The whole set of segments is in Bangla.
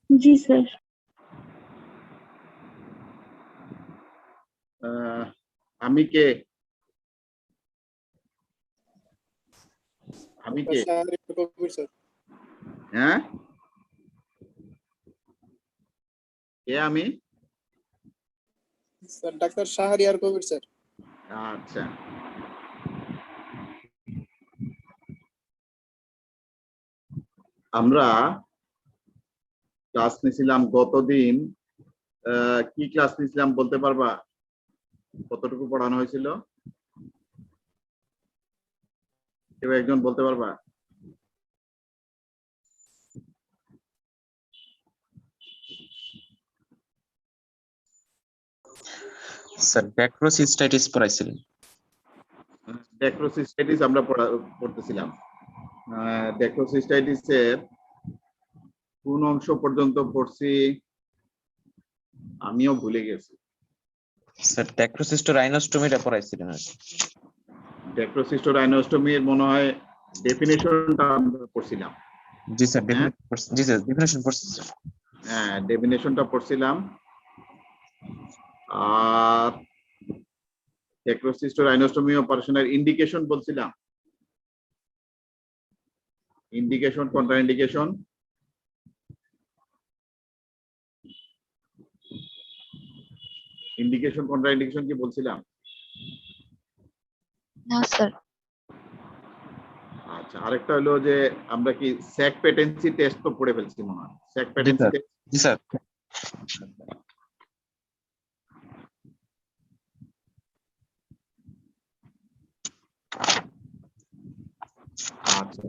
জি স্যার। আমি কে? আমি কে? হ্যাঁ, কে আমি? Sir doctor Shahriar Kabir sir. আচ্ছা, আমরা ক্লাস নিয়েছিলাম গতদিন। কি ক্লাস নিয়েছিলাম বলতে পারবা? কতটুকু পড়ানো হয়েছিল? কেউ একজন বলতে পারবা? স্যার ড্যাক্রোসিস্টাইটিস পড়াইছিলেন। ড্যাক্রোসিস্টাইটিস আমরা পড়তেছিলাম। ড্যাক্রোসিস্টাইটিসের কোন অংশ পর্যন্ত পড়ছি আমিও ভুলে গেছি। স্যার ড্যাক্রোসিস্টোরাইনোস্টোমিটা পড়াইছিলেন। ড্যাক্রোসিস্টোরাইনোস্টোমির মনে হয় ডেফিনেশনটা আমরা পড়ছিলাম। জি স্যার, জি স্যার ডেফিনেশন পড়ছি স্যার। হ্যাঁ, ডেফিনেশনটা পড়ছিলাম। আর ড্যাক্রোসিস্টোরাইনোস্টোমি অপারেশনের ইন্ডিকেশন বলছিলাম। ইন্ডিকেশন, কন্ট্রাইন্ডিকেশন, ইন্ডিকেশন কন্ট্রাইন্ডিকেশন কি বলছিলাম? না স্যার। আচ্ছা, আরেকটা হলো যে আমরা কি স্যাক পেটেন্সি টেস্ট তো পড়ে ফেলছি মনে হয়। Sac patency test. জি স্যার। আচ্ছা,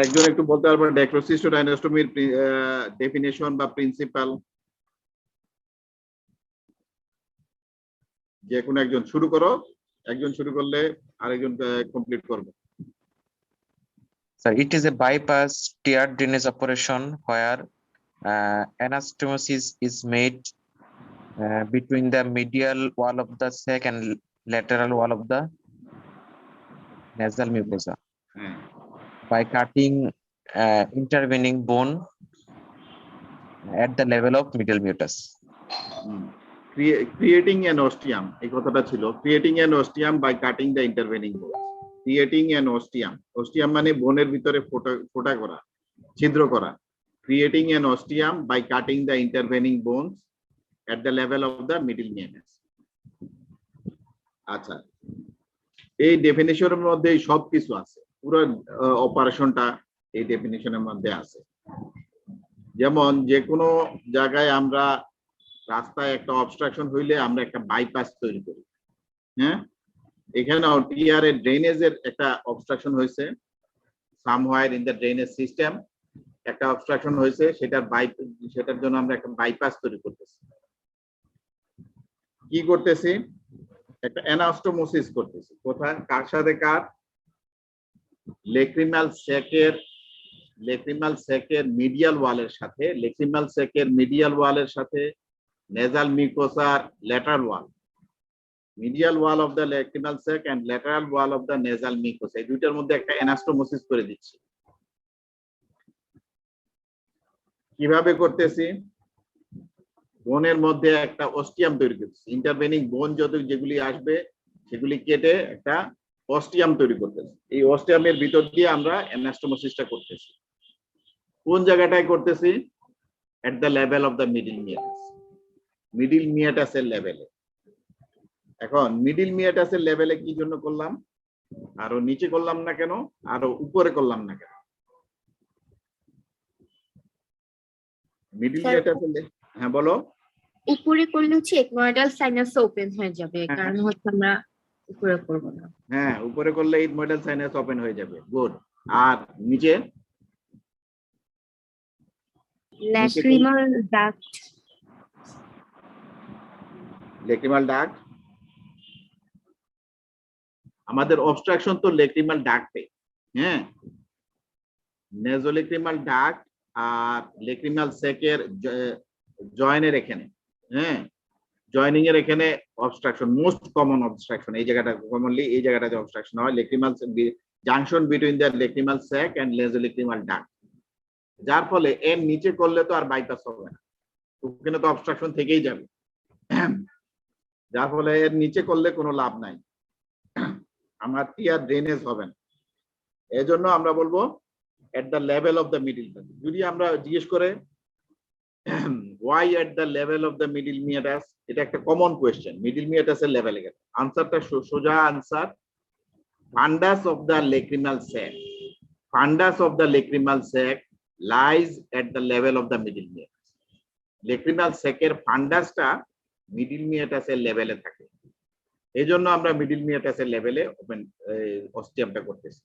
একজন একটু বলতে পারবেন ড্যাক্রোসিস্টোরাইনোস্টোমির ডেফিনেশন বা প্রিন্সিপাল? যে কোনো একজন শুরু করো। একজন শুরু করলে আরেকজন কমপ্লিট করবে। Sir, it is a bypass tear drainage operation where anastomosis is made between the medial wall of the sac and lateral wall of the nasal mucosa হ্যাঁ, by cutting intervening bone at the level of middle meatus. Creating an ostium, এই কথাটা ছিল। Creating an ostium by cutting the intervening bone. Creating an ostium, ostium মানে বোনের ভিতরে ফোঁটা করা, ছিদ্র করা। Creating an ostium by cutting the intervening bones at the level of the middle meatus. আচ্ছা, এই ডেফিনিশনের মধ্যে সবকিছু আছে, পুরো অপারেশনটা এই ডেফিনিশনের মধ্যে আছে। যেমন যে কোনো জায়গায় আমরা রাস্তায় একটা অবস্ট্রাকশন হইলে আমরা একটা বাইপাস তৈরি করি। হ্যাঁ, এখানেও টিআর এর ড্রেনেজের একটা অবস্ট্রাকশন হয়েছে, somewhere in the drainage system একটা অবস্ট্রাকশন হয়েছে, সেটার জন্য আমরা একটা বাইপাস তৈরি করতেছি। কি করতেছি? একটা অ্যানাস্টোমোসিস করতেছি। কোথায়? কার সাথে কার? লেক্রিমাল স্যাকের মিডিয়াল ওয়ালের সাথে, লেক্রিমাল স্যাকের মিডিয়াল ওয়ালের সাথে নেজাল মিউকোসার lateral wall. Medial wall of the lacrimal sac and lateral wall of the nasal mucosa, এই দুইটার মধ্যে একটা অ্যানাস্টোমোসিস করে দিচ্ছি। কিভাবে করতেছি? বোনের মধ্যে একটা অস্টিয়াম তৈরি করতেছি। ইন্টারভেনিং বোন যেগুলি আসবে সেগুলি কেটে একটা অস্টিয়াম তৈরি করতেছি। এই অস্টিয়ামের ভিতর দিয়ে আমরা অ্যানাস্টোমোসিসটা করতেছি। কোন জায়গাটায় করতেছি? At the level of the middle meatus. Middle মিয়াটাসের লেভেলে। এখন মিডল মিয়াটাসের লেভেলে কি জন্য করলাম? আরো নিচে করলাম না কেন? আরো উপরে করলাম না কেন? মিডল মিয়াটাসের, হ্যাঁ বলো। উপরে করলে হচ্ছে এথময়েডাল সাইনাস ওপেন হয়ে যাবে, কারণ হচ্ছে আমরা উপরে করব না। হ্যাঁ, উপরে করলে এথময়েডাল সাইনাস ওপেন হয়ে যাবে। গুড। আর নিচে? Lacrimal duct. Lacrimal duct. আমাদের অবস্ট্রাকশন তো লেক্রিমাল ডাক্টে। হ্যাঁ, নেজোলেক্রিমাল ডাক্ট আর লেক্রিমাল সেকের জয়েনের এখানে। হ্যাঁ, জয়নিং এর এখানে অবস্ট্রাকশন, মোস্ট কমন অবস্ট্রাকশন এই জায়গাটা, কমনলি এই জায়গাটাতে অবস্ট্রাকশন হয়। Junction between the lacrimal sac and nasolacrimal duct, যার ফলে এর নিচে করলে তো আর বাইপাস হবে না, ওখানে তো অবস্ট্রাকশন থেকেই যাবে, যার ফলে এর নিচে করলে কোনো লাভ নাই, আমার টিয়ার ড্রেনেজ হবে না। এজন্য আমরা বলবো এট the level of the middle. যদি আমরা জিজ্ঞেস করে why at the level of the middle meatus, এটা একটা কমন কোয়েশ্চেন, মিডিল মিয়াটাস এর লেভেলে গেলে আনসারটা সোজা answer, fundus of the lacrimal sac, fundus of the lacrimal sac lies at the level of the middle meatus. Lacrimal স্যাকের ফান্ডাসটা মিডিল মিয়াটাস এর লেভেলে থাকে, এই জন্য আমরা মিডিল মিয়াটাস এর লেভেলে ওপেন অস্টিয়ামটা করতেছি,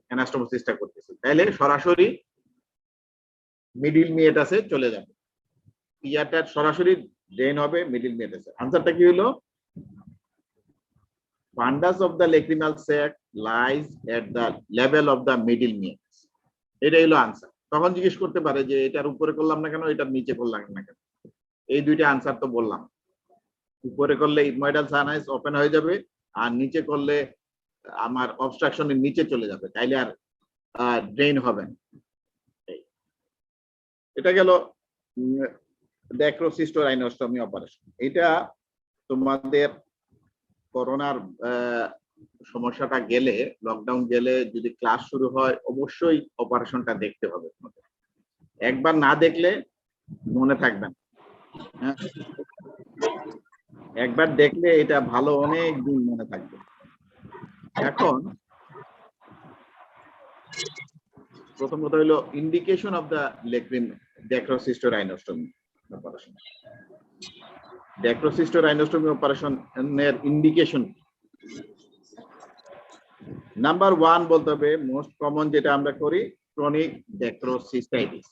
অ্যানাস্টোমোসিসটা করতেছি, তাহলে সরাসরি মিডিল মিয়াটাসে চলে যাবে, টিয়ারটা সরাসরি ড্রেন হবে মিডিল মিয়াটাসে। আনসারটা কি হলো? Fundus of the lacrimal sac lies at the level of the middle meatus, এটাই হলো আনসার। তখন জিজ্ঞেস করতে পারে যে এটার উপরে করলাম না কেন, এটার নিচে করলাম না কেন, এই দুইটা আনসার তো বললাম, উপরে করলে ইথময়েডাল সাইনাস ওপেন হয়ে যাবে, আর নিচে করলে আমার অবস্ট্রাকশনের নিচে চলে যাবে, তাইলে আর ড্রেন হবে না। এটা গেল ড্যাক্রোসিস্টোরাইনোস্টমি অপারেশন। এটা তোমাদের করোনার সমস্যাটা গেলে, লকডাউন গেলে যদি ক্লাস শুরু হয় অবশ্যই অপারেশনটা দেখতে হবে তোমাদের, একবার না দেখলে মনে থাকবে না, হ্যাঁ, একবার দেখলে এটা ভালো অনেক দিন মনে থাকবে। এখন প্রথমত হলো ইন্ডিকেশন অফ দ্য ড্যাক্রোসিস্টোরাইনোস্টমি অপারেশন। ড্যাক্রোসিস্টোরাইনোস্টমি অপারেশনের ইন্ডিকেশন নাম্বার 1 বলতে হবে, মোস্ট কমন যেটা আমরা করি ক্রনিক ড্যাক্রোসিস্টাইটিস,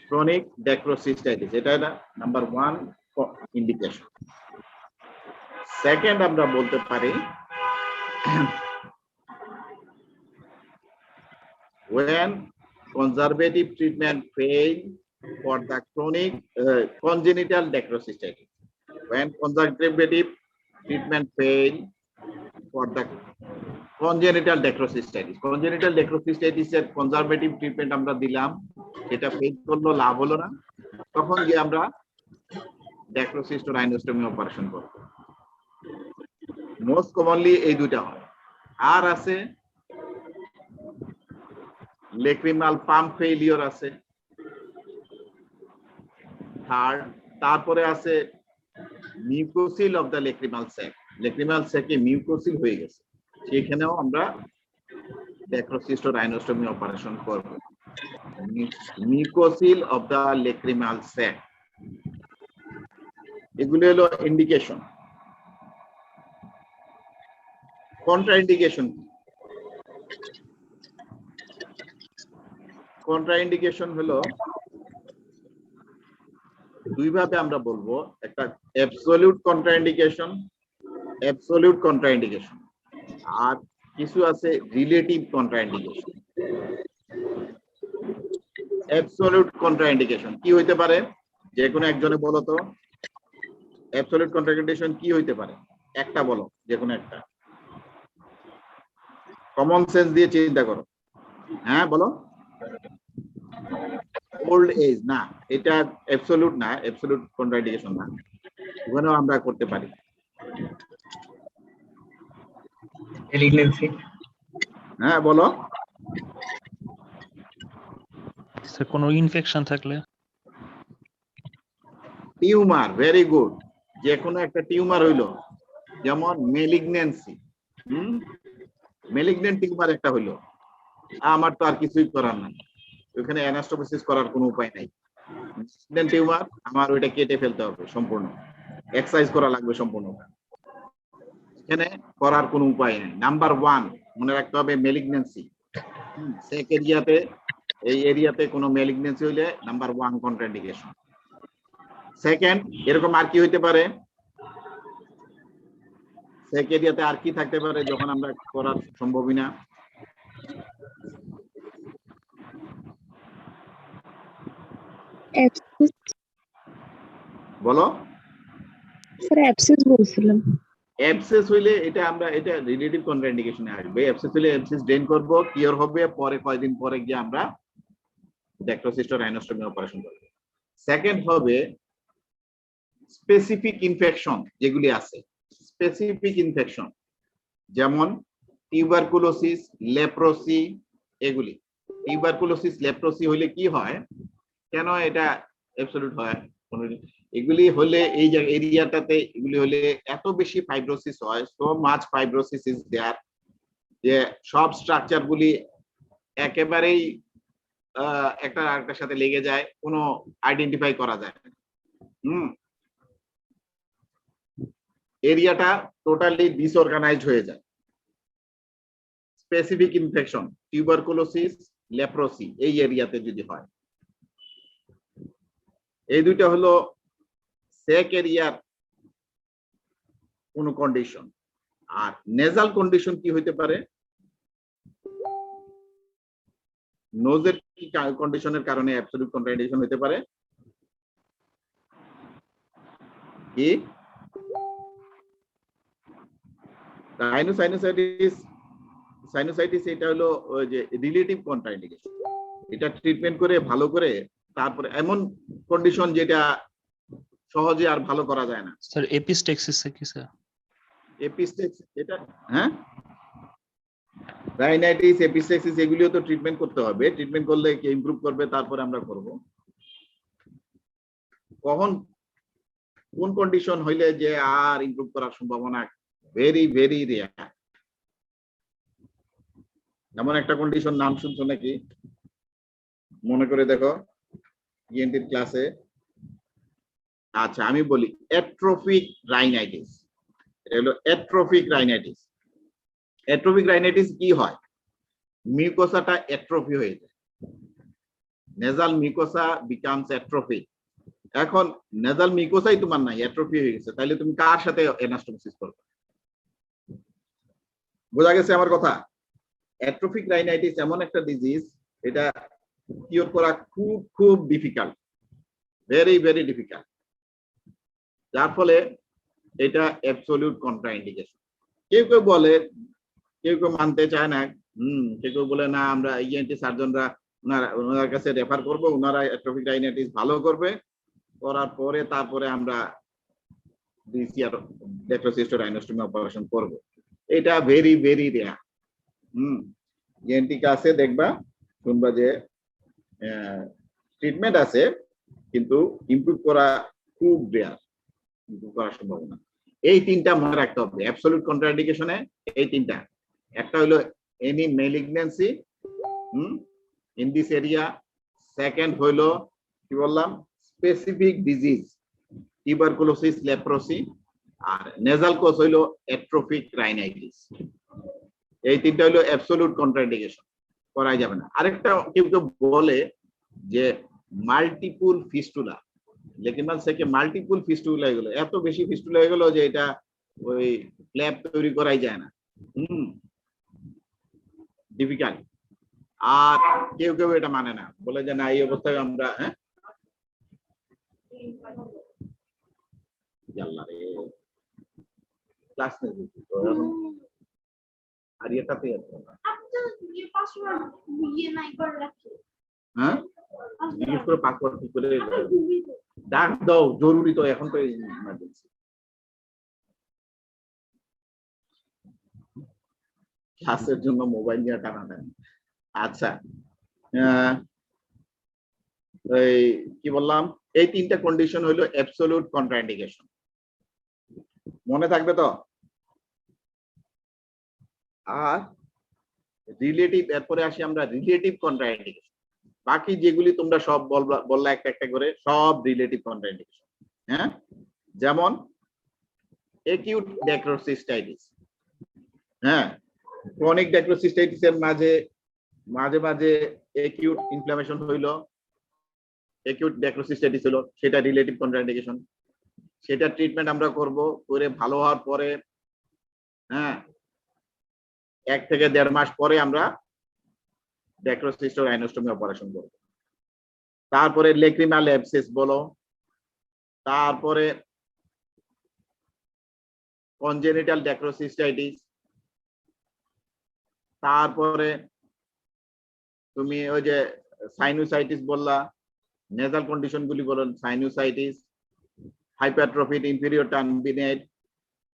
ক্রনিক ড্যাক্রোসিস্টাইটিস, এটা নাম্বার 1 ইন্ডিকেশন। সেকেন্ড আমরা বলতে পারি when conservative treatment fail for the chronic congenital dacryocystitis, when conservative treatment fail for the congenital dacryocystitis, congenital dacryocystitis এর conservative treatment আমরা দিলাম, সেটা ফেল করলো, লাভ হলো না, তখন গিয়ে আমরা ড্যাক্রোসিস্টোরাইনোস্টমি অপারেশন করব। মোস্ট কমনলি এই দুইটা হয়। আর আছে লেক্রিমাল পাম্প ফেইলিওর আছে থার্ড, তারপরে আছে mucocele of the lacrimal sac, lacrimal স্যাকে মিউকোসিল হয়ে গেছে, সেখানেও আমরা ড্যাক্রোসিস্টোরাইনোস্টমি অপারেশন করব। Mucocele of the lacrimal sac, এগুলো হলো ইন্ডিকেশন। কন্ট্রাইন্ডিকেশন, কন্ট্রাইন্ডিকেশন হলো দুইভাবে আমরা বলবো, একটা অ্যাবসলিউট কন্ট্রাইন্ডিকেশন, অ্যাবসলিউট কন্ট্রাইন্ডিকেশন, আর কিছু আছে রিলেটিভ কন্ট্রাইন্ডিকেশন। অ্যাবসলিউট কন্ট্রাইন্ডিকেশন কি হইতে পারে, যে কোনো একজনে বলো তো অ্যাবসলিউট কন্ট্রাইন্ডিকেশন কি হইতে পারে, একটা বলো, যে কোনো একটা, কমন সেন্স দিয়ে চিন্তা করো, হ্যাঁ বলো। ওল্ড এজ না, এটা অ্যাবসলিউট না, অ্যাবসলিউট কন্ট্রাইন্ডিকেশন না, ওখানেও আমরা করতে পারি। মেলিগন্যান্সি, হ্যাঁ বলো। স্যার কোনো ইনফেকশন থাকলে, টিউমার, ভেরি গুড, যে কোনো একটা টিউমার হইলো, যেমন মেলিগন্যান্সি, মেলিগন্যান্ট টিউমার একটা হইলো, আমার তো আর কিছুই করার নাই, ওখানে অ্যানাস্টোমোসিস করার কোনো উপায় নাই, মেলিগন্যান্ট টিউমার, আমার ওইটা কেটে ফেলতে হবে সম্পূর্ণ, এক্সারসাইজ করা লাগবে সম্পূর্ণ, এখানে করার কোনো উপায় নেই। নাম্বার 1 মনে রাখতে হবে মেলিগন্যান্সি, সেক এরিয়াতে, এই এরিয়াতে কোনো মেলিগন্যান্সি হইলে নাম্বার 1 কন্ট্রাইন্ডিকেশন। সেকেন্ড, এরকম আর কি হইতে পারে, সেক এরিয়াতে আর কি থাকতে পারে যখন আমরা করার সম্ভবই না, অ্যাবসেস, বলো। স্যার অ্যাবসেস বলছিলাম। অ্যাবসেস হইলে এটা রিলেটিভ কন্ট্রাইন্ডিকেশনে আসবে। অ্যাবসেস হইলে অ্যাবসেস ড্রেন করব, কিওর হবে, পরে কয়দিন পরে গিয়ে আমরা ডেক্টোসিস্ট রাইনোস্টোমি অপারেশন করব। সেকেন্ড হবে স্পেসিফিক ইনফেকশন, যেগুলি আছে স্পেসিফিক ইনফেকশন, যেমন টিউবারকুলোসিস, লেপ্রোসি, এগুলি। টিউবারকুলোসিস, লেপ্রোসি হইলে কি হয়, কেন এটা অ্যাবসলিউট হয়, এগুলি হলে এই যে এরিয়াটাতে এগুলি হলে এত বেশি ফাইব্রোসিস হয়, so much fibrosis is there, যে সব স্ট্রাকচার গুলি একেবারেই একটা আরেকটার সাথে লেগে যায়, কোনো আইডেন্টিফাই করা যায় না। এরিয়াটা টোটালি ডিসঅর্গানাইজড হয়ে যায়। স্পেসিফিক ইনফেকশন, টিউবারকুলোসিস, লেপ্রোসি এই এরিয়াতে যদি হয়, এই দুইটা হলো সেক এরিয়ার কোন কন্ডিশন। আর নেজাল কন্ডিশন কি হইতে পারে, নোজের কি কন্ডিশনের কারণে অ্যাবসলিউট কন্ট্রাইন্ডিকেশন হতে পারে, কি সাইনোসাইটিস, এটা হলো ওই যে রিলেটিভ কন্ট্রাইন্ডিকেশন। এটা ট্রিটমেন্ট করে ভালো করে, তারপরে এমন কন্ডিশন যেটা সহজে আর ভালো করা যায় না। স্যার এপিস্টেক্সিস কি স্যার? এপিস্টেক্স, এটা হ্যাঁ, রাইনাইটিস, এপিস্টেক্সিস এগুলিও তো ট্রিটমেন্ট করতে হবে। ট্রিটমেন্ট করলে কি ইমপ্রুভ করবে, তারপরে আমরা করব। কখন কোন কন্ডিশন হইলে যে আর ইমপ্রুভ করার সম্ভাবনা ভেরি ভেরি রেয়ার। এমন একটা কন্ডিশন নাম শুনছো নাকি, মনে করে দেখো ইএনটির ক্লাসে। আচ্ছা আমি বলি, অ্যাট্রোফিক রাইনাইটিস। এটা হলো অ্যাট্রোফিক রাইনাইটিস। অ্যাট্রোফিক রাইনাইটিস কি হয়, মিউকোসাটা অ্যাট্রফি হয়ে যায়, নেজাল মিউকোসা বিকামস অ্যাট্রফিক। এখন নেজাল মিউকোসাই তোমার নাই, অ্যাট্রফি হয়ে গেছে, তাহলে তুমি কার সাথে অ্যানাস্টোমোসিস করবে? বোঝা গেছে আমার কথা? অ্যাট্রোফিক রাইনাইটিস এমন একটা ডিজিজ, এটা কিওর করা খুব খুব ডিফিকাল্ট, ভেরি ভেরি ডিফিকাল্ট, যার ফলে এটা অ্যাবসলিউট কন্ট্রাইন্ডিকেশন। কেউ কেউ বলে, কেউ কেউ মানতে চায় না, কেউ কেউ বলে না আমরা ইএনটি সার্জনরা ওনার কাছে রেফার করব, ওনারা অ্যাট্রোফিক রাইনাইটিস ভালো করবে, করার পরে তারপরে আমরা ডিসিআর ডেক্টোসিস্ট রাইনোস্টোমি অপারেশন করব। এটা ভেরি ভেরি রেয়ার। ইএনটি কাছে দেখবা, শুনবা যে ট্রিটমেন্ট আছে, কিন্তু ইমপ্রুভ করা খুব রেয়ার, ইমপ্রুভ করার সম্ভাবনা। এই তিনটা মনে রাখতে হবে অ্যাবসলিউট কন্ট্রাইন্ডিকেশনে, এই তিনটা। একটা হলো any malignancy in this area, second হইলো কি বললাম স্পেসিফিক ডিজিজ, টিউবারকুলোসিস, লেপ্রোসি, আর নেজাল কোজ হইলো অ্যাট্রোফিক রাইনাইটিস। এই তিনটা হইলো অ্যাবসলিউট কন্ট্রাইন্ডিকেশন, করাই যাবে না। আরেকটা কেউ কেউ বলে যে মাল্টিপুল ফিস্টুলা, লেকিন থেকে মাল্টিপুল ফিস্টুলা হয়ে গেল, এত বেশি ফিস্টুলা হয়ে গেল যে এটা ওই ফ্ল্যাপ তৈরি করাই যায় না, ডিফিকাল্ট। আর কেউ কেউ এটা মানে না, বলে যে না এই অবস্থায় আমরা ক্লাস নেই আর এটাতে হ্যাঁ, জিজ্ঞেস করে পাসওয়ার্ড কি করে ডাক দাও, জরুরি তো, এখন তো ইমার্জেন্সি। ক্লাসের জন্য মোবাইল নিয়ে টানা দেন। আচ্ছা এই কি বললাম, এই তিনটা কন্ডিশন হলো অ্যাবসলিউট কন্ট্রাইন্ডিকেশন, মনে থাকবে তো। আর রিলেটিভ, এরপরে আসি আমরা রিলেটিভ কন্ট্রাইন্ডিকেশন। বাকি যেগুলি তোমরা সব বললা একটা একটা করে, সব রিলেটিভ কন্ট্রাইন্ডিকেশন। হ্যাঁ, যেমন একিউট ডেক্টোসিস্টাইটিস। হ্যাঁ, ক্রনিক ডেক্টোসিস্টাইটিস এর মাঝে মাঝে একিউট ইনফ্লামেশন হইলো, একিউট ডেক্টোসিস্টাইটিস হলো, সেটা রিলেটিভ কন্ট্রাইন্ডিকেশন। সেটা ট্রিটমেন্ট আমরা করব, করে ভালো হওয়ার পরে 1 থেকে 1.5 মাস পরে আমরা ডেক্টোসিস্ট রাইনোস্টোমি অপারেশন করব। তারপরে লেক্রিমাল অ্যাবসেস বলো, তারপরে কনজেনিটাল ড্যাক্রোসিস্টাইটিস, তারপরে তুমি ওই যে সাইনোসাইটিস বললা, নেজাল কন্ডিশন গুলি বলেন, sinusitis, hypertrophied inferior turbinate,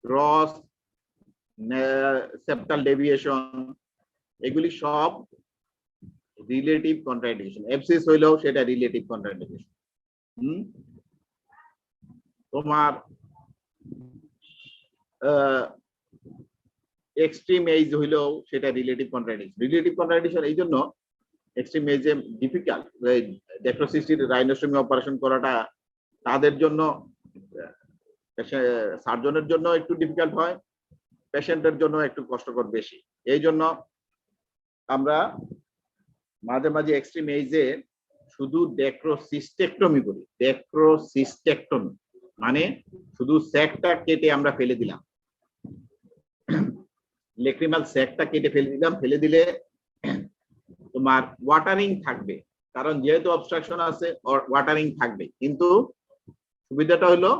cross septal deviation, এগুলি সব রিলেটিভ কন্ট্রাইন্ডিকেশন। এপসিস হইলেও সেটা রিলেটিভ কন্ট্রাইন্ডিকেশন। তোমার এক্সট্রিম এজ হইলেও সেটা রিলেটিভ কন্ট্রাডিকশন। রিলেটিভ কন্ট্রাডিকশন এই জন্য এক্সট্রিম এজে ডিফিকাল্ট, ড্যাক্রোসিস্টির রাইনোস্টোমি অপারেশন করাটা তাদের জন্য, সার্জনের জন্য একটু ডিফিকাল্ট হয়, পেশেন্টের জন্য একটু কষ্টকর বেশি। এই জন্য আমরা মাঝে মাঝে এক্সট্রিম এজে শুধু ড্যাক্রোসিস্টেক্টমি করি। ড্যাক্রোসিস্টেক্টমি মানে শুধু স্যাকটা কেটে আমরা ফেলে দিলাম, লেক্রিমাল স্যাকটা কেটে ফেলে দিলাম। ফেলে দিলে তোমার ওয়াটারিং থাকবে, কারণ যেহেতু অবস্ট্রাকশন আছে ওয়াটারিং থাকবে, কিন্তু সুবিধাটা হলো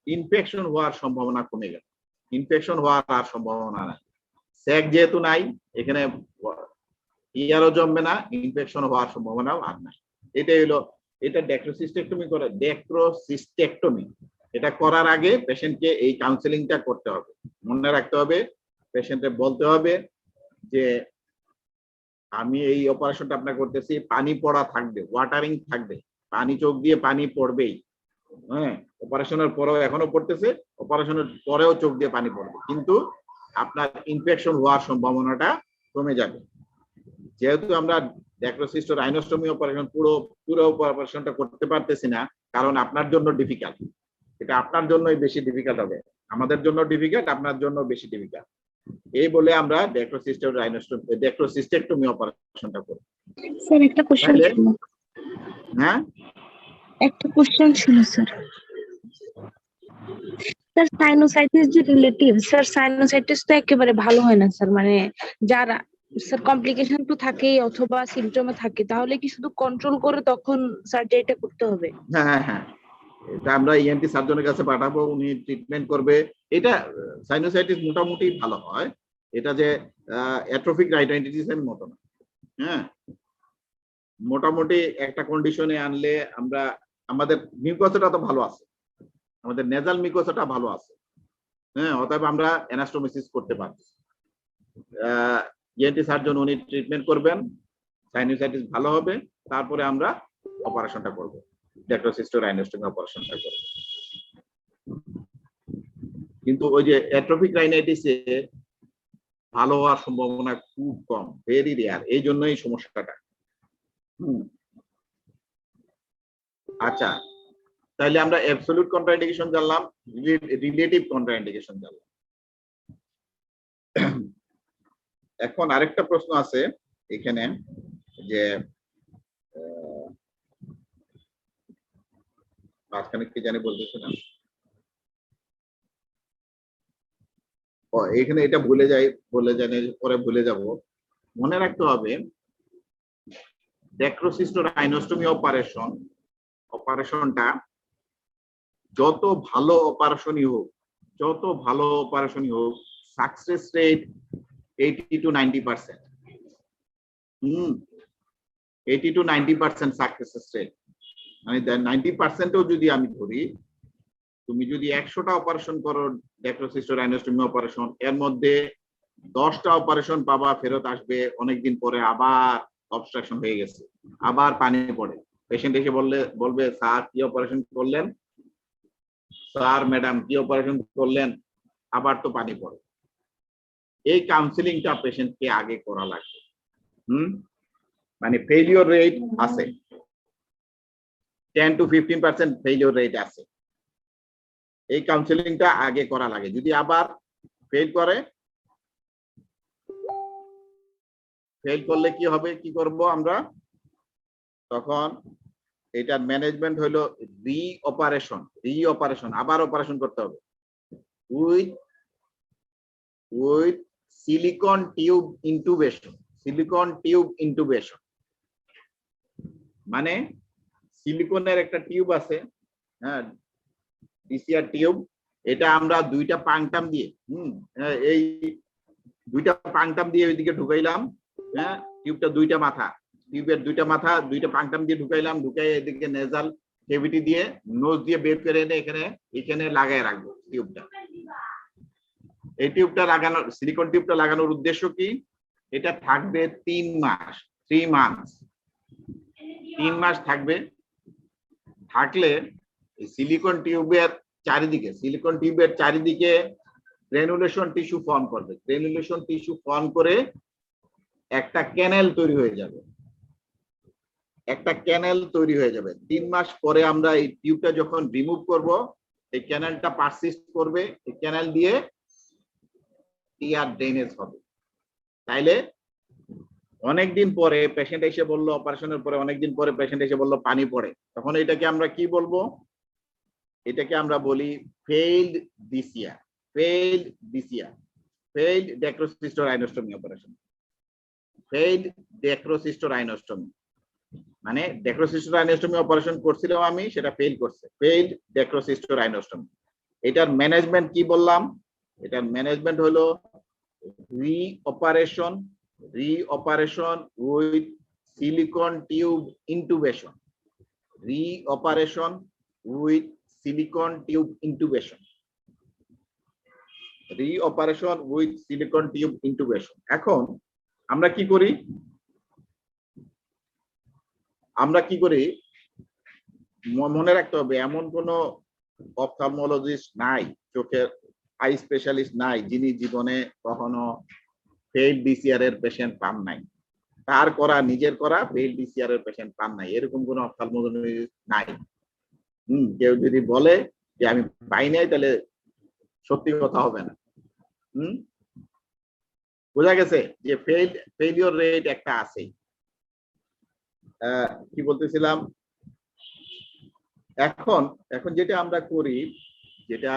ইনফেকশন হওয়ার সম্ভাবনা কমে গেল। ইনফেকশন হওয়ার আর সম্ভাবনা নাই, স্যাক যেহেতু নাই, এখানে ইয়ারও জমবে না, ইনফেকশন হওয়ার সম্ভাবনাও আর নাই। এটাই হলো, এটা ড্যাক্রোসিস্টেক্টমি করে। ড্যাক্রোসিস্টেক্টমি এটা করার আগে পেশেন্টকে এই কাউন্সেলিংটা করতে হবে। মনে রাখতে হবে, পেশেন্টকে বলতে হবে যে আমি এই অপারেশনটা আপনার করতেছি, পানি পড়া থাকবে, ওয়াটারিং থাকবে, পানি চোখ দিয়ে পানি পড়বেই। হ্যাঁ, অপারেশনের পরেও এখনো পড়তেছে, অপারেশনের পরেও চোখ দিয়ে পানি পড়বে, কিন্তু আপনার ইনফেকশন হওয়ার সম্ভাবনাটা কমে যাবে। যেহেতু আমরা ড্যাক্রোসিস্ট রাইনোস্টোমি অপারেশন পুরো অপারেশনটা করতে পারতেছি না, কারণ আপনার জন্য ডিফিকাল্ট। এটা আপনার জন্যই বেশি ডিফিকাল্ট হবে, আমাদের জন্য ডিফিকাল্ট, আপনার জন্য বেশি ডিফিকাল্ট। এই বলে আমরা ড্যাক্রোসিস্টেক্টমি অপারেশনটা করি। স্যার একটা কোশ্চেন তাহলে ছিল। হ্যাঁ, একটা কোশ্চেন ছিল স্যার। স্যার সাইনোসাইটিস যে রিলেটিভ, স্যার সাইনোসাইটিস তো একেবারে ভালো হয় না স্যার, মানে যারা স্যার কমপ্লিকেশন তো থাকেই অথবা সিম্পটমে থাকে, তাহলে কি শুধু কন্ট্রোল করে তখন সার্জারিটা করতে হবে? হ্যাঁ হ্যাঁ হ্যাঁ, এটা আমরা ইএনটি সার্জনের কাছে পাঠাবো, উনি ট্রিটমেন্ট করবে। এটা সাইনোসাইটিস মোটামুটি ভালো হয়, এটা যে অ্যাট্রোফিক রাইনাইটিসের মতো না। হ্যাঁ, মোটামুটি একটা কন্ডিশনে আনলে আমরা, আমাদের মিউকোসাটা তো ভালো আছে, আমাদের নেজাল মিউকোসাটা ভালো আছে। হ্যাঁ, অতএব আমরা অ্যানাস্টোমোসিস করতে পারি। ইএনটি সার্জন উনি ট্রিটমেন্ট করবেন, সাইনোসাইটিস ভালো হবে, তারপরে আমরা অপারেশনটা করব, ড্যাক্রোসিস্ট রাইনোস্টোমি অপারেশনটা করব। কিন্তু ওই যে অ্যাট্রোফিক রাইনাইটিসে ভালো হওয়ার সম্ভাবনা খুব কম, ভেরি রেয়ার, এই জন্যই সমস্যাটা। আচ্ছা, তাহলে আমরা অ্যাবসলিউট কন্ট্রাইন্ডিকেশন জানলাম, রিলেটিভ কন্ট্রাইন্ডিকেশন জানলাম। এখন আরেকটা প্রশ্ন আছে এখানে, যে মাঝখানে কি জানি বলতেছে না, এখানে এটা ভুলে জানি, পরে ভুলে যাব। মনে রাখতে হবে ড্যাক্রোসিস্ট রাইনোস্টোমি অপারেশনটা যত ভালো অপারেশনই হোক, success rate 80 to 90%। 80 to 90% success rate, মানে 90%ও যদি আমি ধরি, তুমি যদি 100টা অপারেশন করো ড্যাক্রোসিস্ট রাইনোস্টোমি অপারেশন, এর মধ্যে 10টা অপারেশন পাবা ফেরত আসবে অনেকদিন পরে, আবার অবস্ট্রাকশন হয়ে গেছে, আবার পানি পড়ে। পেশেন্ট এসে বলবে স্যার কি অপারেশন করলেন, স্যার ম্যাডাম কি অপারেশন করলেন, আবার তো পানি পড়ে। এই কাউন্সিলিংটা পেশেন্টকে আগে করা লাগবে। মানে ফেইলিওর রেট আছে, 10 to 15% ফেইলিওর রেট আছে। এই কাউন্সিলিংটা আগে করা লাগে। যদি আবার ফেল করলে কি হবে, কি করব আমরা তখন? এটার ম্যানেজমেন্ট হলো রি-অপারেশন, আবার অপারেশন করতে হবে উইথ সিলিকন টিউব ইন্টুবেশন। মানে সিলিকনের একটা টিউব আছে, হ্যাঁ, ডিসিআর টিউব, এটা আমরা দুইটা পাংটাম দিয়ে এই দুইটা পাংটাম দিয়ে ওইদিকে ঢুকাইলাম। হ্যাঁ, টিউবটা দুইটা মাথা, টিউবের দুইটা মাথা দুইটা পাংটাম দিয়ে ঢুকাইলাম, ঢুকাই এদিকে নেজাল কেভিটি দিয়ে নোজ দিয়ে বের করে এনে এখানে লাগাই রাখবো টিউবটা। এই টিউবটা লাগানোর, সিলিকন টিউবটা লাগানোর উদ্দেশ্য কি? এটা থাকবে 3 মাস, 3 মান্থস, 3 মাস থাকবে। থাকলে সিলিকন টিউবের চারিদিকে গ্রানুলেশন টিস্যু ফর্ম করবে। গ্রানুলেশন টিস্যু ফর্ম করে একটা ক্যানেল তৈরি হয়ে যাবে, 3 মাস পরে আমরা এই টিউবটা যখন রিমুভ করব, এই ক্যানেলটা পারসিস্ট করবে, এই ক্যানেল দিয়ে টিয়ার ড্রেনেজ হবে। তাইলে অনেকদিন পরে পেশেন্ট এসে বললো, অপারেশনের পরে অনেকদিন পরে পেশেন্ট এসে বললো পানি পড়ে, তখন এটাকে আমরা কি বলবো? এটাকে আমরা বলি ফেইলড ডিসিয়া, ফেইলড ড্যাক্রোসিস্টোরাইনোস্টমি অপারেশন। ফেইলড ড্যাক্রোসিস্টোরাইনোস্টমি মানে ড্যাক্রোসিস্টোরাইনোস্টমি অপারেশন করছিলাম আমি, সেটা ফেইল করছে, ফেইলড ড্যাক্রোসিস্টোরাইনোস্টমি। এটার ম্যানেজমেন্ট কি বললাম? এটার ম্যানেজমেন্ট হলো reoperation with silicone tube intubation, reoperation with silicone tube intubation, reoperation with silicone tube intubation. এখন আমরা কি করি? মনে রাখতে হবে, এমন কোন অপথলমোলজিস্ট নাই, চোখের আই স্পেশালিস্ট নাই, যিনি জীবনে কখনো ফেইলড ডিসিআর এর পেশেন্ট পান নাই। তার করা, নিজের করা ফেইলড ডিসিআর এর পেশেন্ট পান নাই, এরকম কোন অপথলমোলজিস্ট নাই। কেউ যদি বলে যে আমি পাই নাই, তাহলে সত্যি কথা হবে না। বোঝা গেছে যে ফেইলিওর রেট একটা আছে। কি বলতেছিলাম? এখন যেটা আমরা করি, যেটা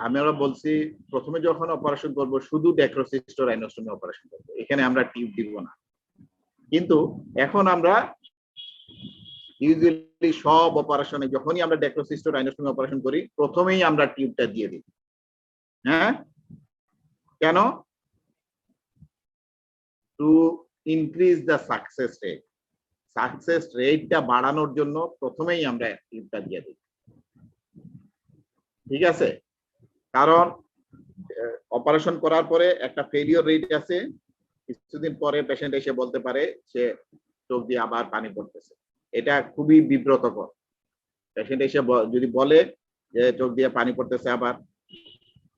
আমরা বলছি, প্রথমে যখন অপারেশন করব শুধু ড্যাক্রোসিস্টোরাইনোস্টমি অপারেশন করব, এখানে আমরা টিউব দিব না। কিন্তু এখন আমরা ইউজুয়ালি সব অপারেশনে যখনই আমরা ড্যাক্রোসিস্টোরাইনোস্টমি অপারেশন করি, প্রথমেই আমরা টিউবটা দিয়ে দিই। হ্যাঁ, কেন? টু ইনক্রিজ দ্য সাকসেস রেটটা বাড়ানোর জন্য প্রথমেই আমরা টিউবটা দিয়ে দিই। ঠিক আছে? কারণ অপারেশন করার পরে একটা ফেলিওর রেট আছে, কিছুদিন পরে পেশেন্ট এসে বলতে পারে সে চোখ দিয়ে আবার পানি পড়তেছে। এটা খুবই বিব্রতকর। পেশেন্ট এসে যদি বলে যে চোখ দিয়ে পানি পড়তেছে আবার,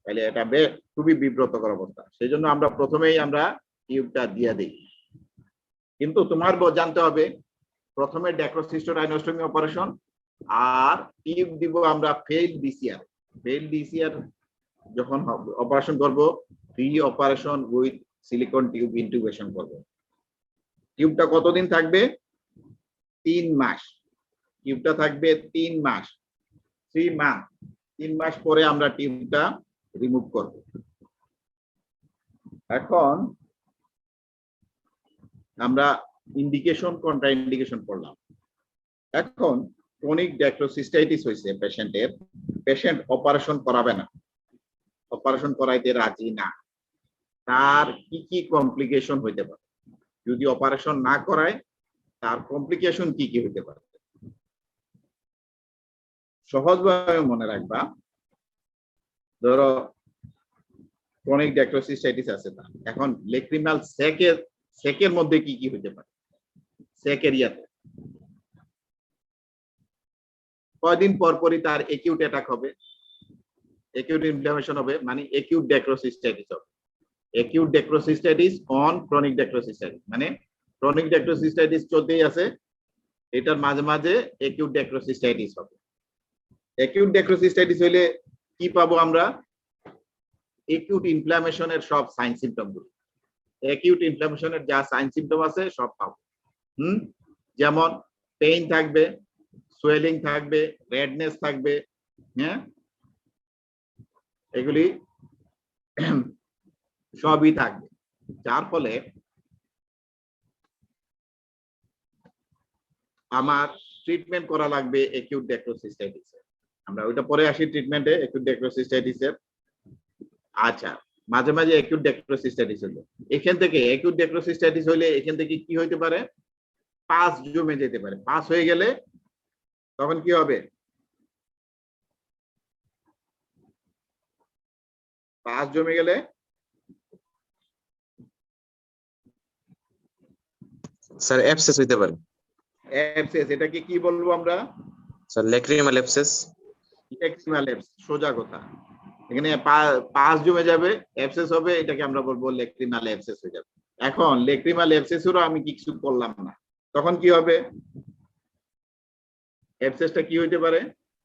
তাহলে এটা খুবই বিব্রতকর অবস্থা। সেই জন্য আমরা প্রথমেই আমরা টিউবটা দিয়ে দিই। কিন্তু তোমার জানতে হবে, প্রথমে ড্যাক্রোসিস্টোরাইনোস্টমি অপারেশন, আর টিউব দিব আমরা ফেইলড ডিসিআর যখন অপারেশন করব, রিঅপারেশন উইথ সিলিকন টিউব ইন্টুবেশন করব। টিউবটা কতদিন থাকবে? 3 মাস। টিউবটা থাকবে 3 মাস, 3 মান্থ। 3 মাস পরে আমরা টিউবটা রিমুভ করব। এখন আমরা ইন্ডিকেশন, কন্ট্রা ইন্ডিকেশন পড়লাম। এখন ক্রনিক ড্যাক্রোসিস্টাইটিস হয়েছে পেশেন্টের, পেশেন্ট অপারেশন করাবে না, অপারেশন করাইতে রাজি না। তার কি কি কমপ্লিকেশন হইতে পারে? যদি অপারেশন না করায়, তার কমপ্লিকেশন কি কি হইতে পারে? সহজভাবে মনে রাখবা, ধরো ক্রনিক ড্যাক্রোসিস্টাইটিস আছে তার, এখন লেক্রিমাল সেকের মধ্যে কি কি হইতে পারে? সেক এরিয়াতে কয়দিন পর পরই তার একিউট অ্যাটাক হবে, একিউট ইনফ্লামেশন হবে, মানে একিউট ড্যাক্রোসিস্টাইটিস হবে। একিউট ড্যাক্রোসিস্টাইটিস অন ক্রনিক ড্যাক্রোসিস্টাইটিস, মানে ক্রনিক ড্যাক্রোসিস্টাইটিস চলতেই আছে, এটার মাঝে মাঝে একিউট ড্যাক্রোসিস্টাইটিস হবে। একিউট ড্যাক্রোসিস্টাইটিস হইলে কি পাবো আমরা? একিউট ইনফ্লামেশনের সব সাইন সিম্পটম গুলো, একিউট ইনফ্লামেশনের যা সাইন সিম্পটম আছে সব পাবো। যেমন পেইন থাকবে, সোয়েলিং থাকবে, রেডনেস থাকবে, হ্যাঁ, এগুলি সবই থাকবে। যার ফলে আমার ট্রিটমেন্ট করা লাগবে একিউট ড্যাক্রোসিস্টাইটিস। আমরা ওইটা পরে আসি ট্রিটমেন্টে অ্যাকিউট ডেক্রোসিস্টাইটিসের। আচ্ছা, মাঝে মাঝে অ্যাকিউট ডেক্রোসিস্টাইটিস হলো, এখান থেকে অ্যাকিউট ডেক্রোসিস্টাইটিস হইলে এখান থেকে কি হইতে পারে, পাস জমে যেতে পারে। পাস হয়ে গেলে তখন কি হবে, পাস জমে গেলে স্যার অ্যাবসেস হইতে পারে। অ্যাবসেস, এটাকে কি বলবো আমরা, sir lacrimal abscess. Lacrimal abscess, সোজা কথা। এখানে পাস জমে যাবে, অ্যাবসেস হবে, এটাকে আমরা বলবো লেক্রিমাল অ্যাবসেস হয়ে যাবে। এখন লেক্রিমাল অ্যাবসেসেরও আমি কিছু করলাম না, তখন কি হবে, অ্যাবসেসটা কি হইতে পারে,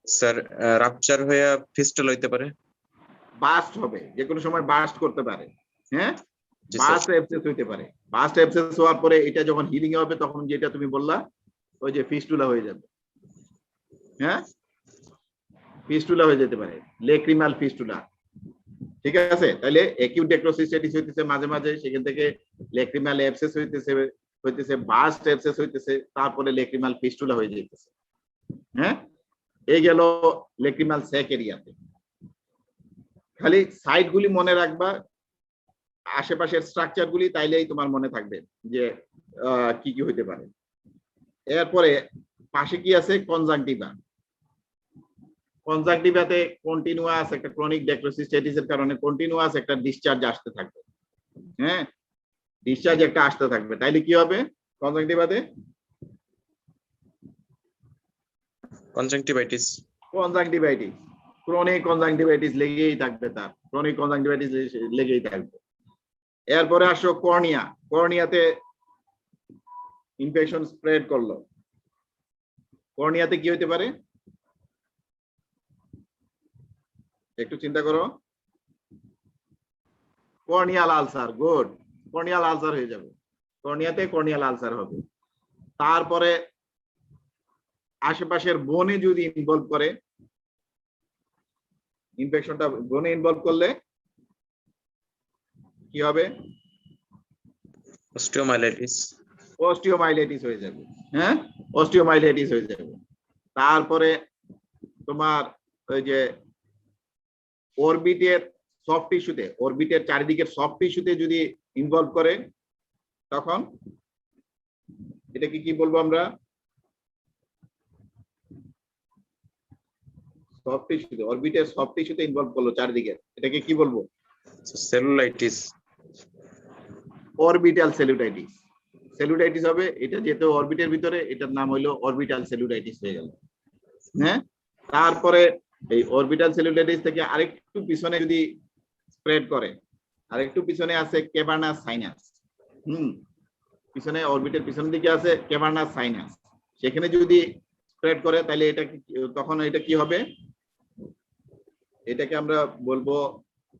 স্যার রাপচার হয়ে ফিস্টুল হইতে পারে। বাস্ট হবে, যে কোনো সময় বাস্ট করতে পারে। হ্যাঁ, জি স্যার। বাস্ট অ্যাবসেস হইতে পারে। বাস্ট অ্যাবসেস হওয়ার পরে এটা যখন হিলিং হবে তখন যেটা তুমি বললা ওই যে ফিস্টুলা হয়ে যাবে। হ্যাঁ, ফিস্টুলা হয়ে যেতে পারে, লেক্রিমাল ফিস্টুলা। ঠিক আছে, তাহলে অ্যাকিউট ডেক্রোসিস্টাইটিস হইতেছে মাঝে মাঝে, সেখান থেকে লেক্রিমাল অ্যাবসেস হইতেছে বাস্ট অ্যাবসেস হইতেছে, তারপরে লেক্রিমাল ফিস্টুলা হয়ে যাইতেছে। হ্যাঁ, এই গেল লেক্রিমাল স্যাক এরিয়াতে। খালি সাইড গুলি মনে রাখবা, আশেপাশের স্ট্রাকচার গুলি, তাইলেই তোমার মনে থাকবে যে কি কি হইতে পারে। এরপরে পাশে কি আছে, কনজাংটিভা। কনজাংটিভাতে কন্টিনিউয়াস একটা ক্রনিক ডেক্রোসিস্টাইটিসের কারণে কন্টিনিউয়াস একটা ডিসচার্জ আসতে থাকবে। হ্যাঁ, ডিসচার্জ একটা আসতে থাকবে, তাইলে কি হবে কনজাংটিভাতে, কনজাংটিভাইটিস। কনজাংটিভাইটিস, ক্রনিক কনজাংটিভাইটিস লেগেই থাকবে, তার ক্রনিক কনজাংটিভাইটিস লেগেই থাকবে। এরপরে আসো কর্নিয়া। কর্নিয়াতে ইনফেকশন স্প্রেড করলো, কর্নিয়াতে কি হইতে পারে, একটু চিন্তা করো। Corneal ulcer, good, corneal ulcer হয়ে যাবে, কর্নিয়াতে কর্নিয়াল আলসার হবে। তারপরে আশেপাশের বোনে যদি ইনভলভ করে, ইনফেকশনটা বোনে ইনভলভ করলে কি হবে, অস্টিওমাইলাইটিস। অস্টিওমাইলাইটিস হয়ে যাবে। হ্যাঁ, অস্টিওমাইলাইটিস হয়ে যাবে। তারপরে তোমার ওই যে অরবিটের সফট টিস্যুতে, অরবিটের চারিদিকের সফট টিস্যুতে যদি ইনভলভ করে, তখন এটাকে কি বলবো আমরা, সফট টিস্যুতে, অরবিটের সফট টিস্যুতে ইনভলভ করলো চারিদিকে, এটাকে কি বলবো, সেলুলাইটিস। Orbital cellulitis. সেলুলাইটিস হবে এটা, যেহেতু অরবিটের ভিতরে, এটার নাম হলো অরবিটাল সেলুলাইটিস হয়ে গেল। হ্যাঁ, তারপরে এই অরবিটাল সেলুলাইটিস থেকে আরেকটু পিছনে যদি স্প্রেড করে, আরেকটু পিছনে আছে ক্যাভার্নাস সাইনাস। পিছনে অরবিটের পিছনের দিকে আছে ক্যাভার্নাস সাইনাস, সেখানে যদি স্প্রেড করে তাহলে এটা তখন এটা কি হবে, এটাকে আমরা বলবো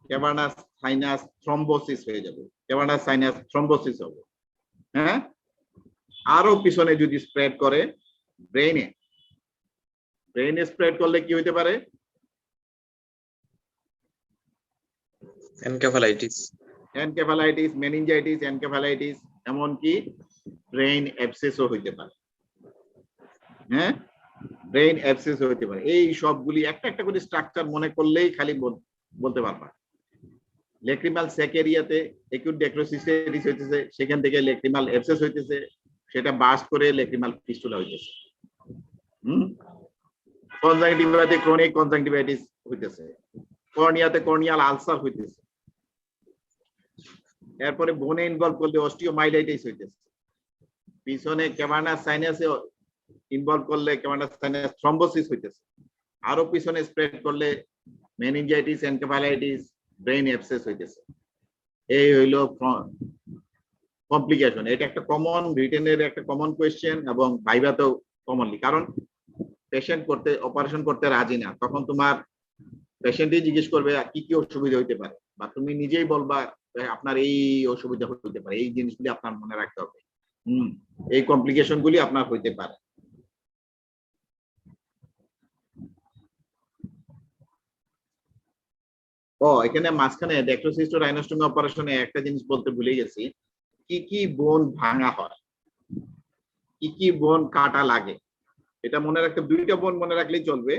ক্যাভার্নাস সাইনাস থ্রম্বোসিস হয়ে যাবে, ক্যাভার্নাস সাইনাস থ্রম্বোসিস হবে। হ্যাঁ, আরো পিছনে যদি স্প্রেড করে ব্রেইনে, ব্রেইনে স্প্রেড করলে কি হইতে পারে, এনকেফালাইটিস। এনকেফালাইটিস, মেনিনজাইটিস, এনকেফালাইটিস, এমনকি ব্রেইন অ্যাবসেসও হইতে পারে। হ্যাঁ, ব্রেইন অ্যাবসেস হইতে পারে। এই সবগুলি একটা একটা করে স্ট্রাকচার মনে করলেই খালি বলতে পারবা। লেক্রিমাল স্যাক এরিয়াতে অ্যাকিউট ডেক্রোসিস্টাইটিস হইতেছে, সেখান থেকে লেক্রিমাল অ্যাবসেস হইতেছে, সেটা বাস্ট করে লেক্রিমাল ফিস্টুলা হইতেছে। কনজাংটিভাতে ক্রনিক কনজাংটিভাইটিস হইতেছে, কর্নিয়াতে কর্নিয়াল আলসার হইতেছে। এরপরে বোনে ইনভলভ করলে অস্টিওমাইলাইটিস হইতেছে, পিছনে ক্যাভার্নাস সাইনাসে ইনভলভ করলে ক্যাভার্নাস সাইনাস থ্রম্বোসিস হইতেছে, আরো পিছনে স্প্রেড করলে মেনিনজাইটিস, এনকেফালাইটিস, ব্রেইন অ্যাবসেস হইতেছে। এই হইলো কমপ্লিকেশন। এটা একটা কমন রিটেনের একটা কমন কোয়েশ্চেন, এবং ভাইভাতেও কমনলি, কারণ পেশেন্ট করতে অপারেশন করতে রাজি না, তখন তোমার পেশেন্টই জিজ্ঞেস করবে কি কি অসুবিধা হইতে পারে, বা তুমি নিজেই বলবা আপনার এই অসুবিধা হইতে পারে, এই জিনিসগুলি আপনার মনে রাখতে হবে। এই কমপ্লিকেশন গুলি আপনার হইতে পারে। এখানে মাঝখানে ডেক্রোসিস্টো রাইনোস্টোমি অপারেশনে একটা জিনিস বলতে ভুলে গেছি, কি কি বোন ভাঙা হয়, কি কি বোন কাটা লাগে, এটা মনে রাখতে, দুইটা বোন মনে রাখলেই চলবে।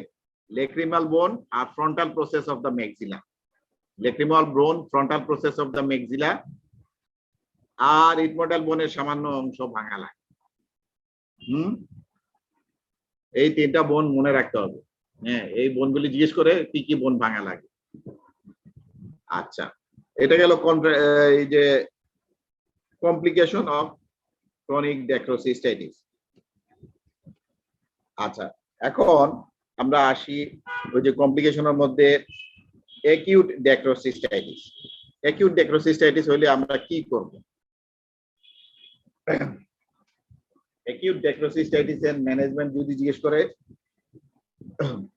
lacrimal bone R frontal process of the maxilla. Lacrimal bone, frontal process of the maxilla আর ইটমোডাল বোনের সামান্য অংশ ভাঙা লাগে। এই তিনটা বোন মনে রাখতে হবে। হ্যাঁ, এই বোনগুলি জিজ্ঞেস করে কি কি বোন ভাঙা লাগে। আচ্ছা, এটা গেল এই যে কমপ্লিকেশন অফ ক্রনিক ড্যাক্রোসিস্টাইটিস। আচ্ছা, এখন আমরা আসি ওই যে কমপ্লিকেশনের মধ্যে অ্যাকিউট ড্যাক্রোসিস্টাইটিস। অ্যাকিউট ড্যাক্রোসিস্টাইটিস হইলে আমরা কি করব? অ্যাকিউট ড্যাক্রোসিস্টাইটিস এর ম্যানেজমেন্ট যদি জিজ্ঞেস করে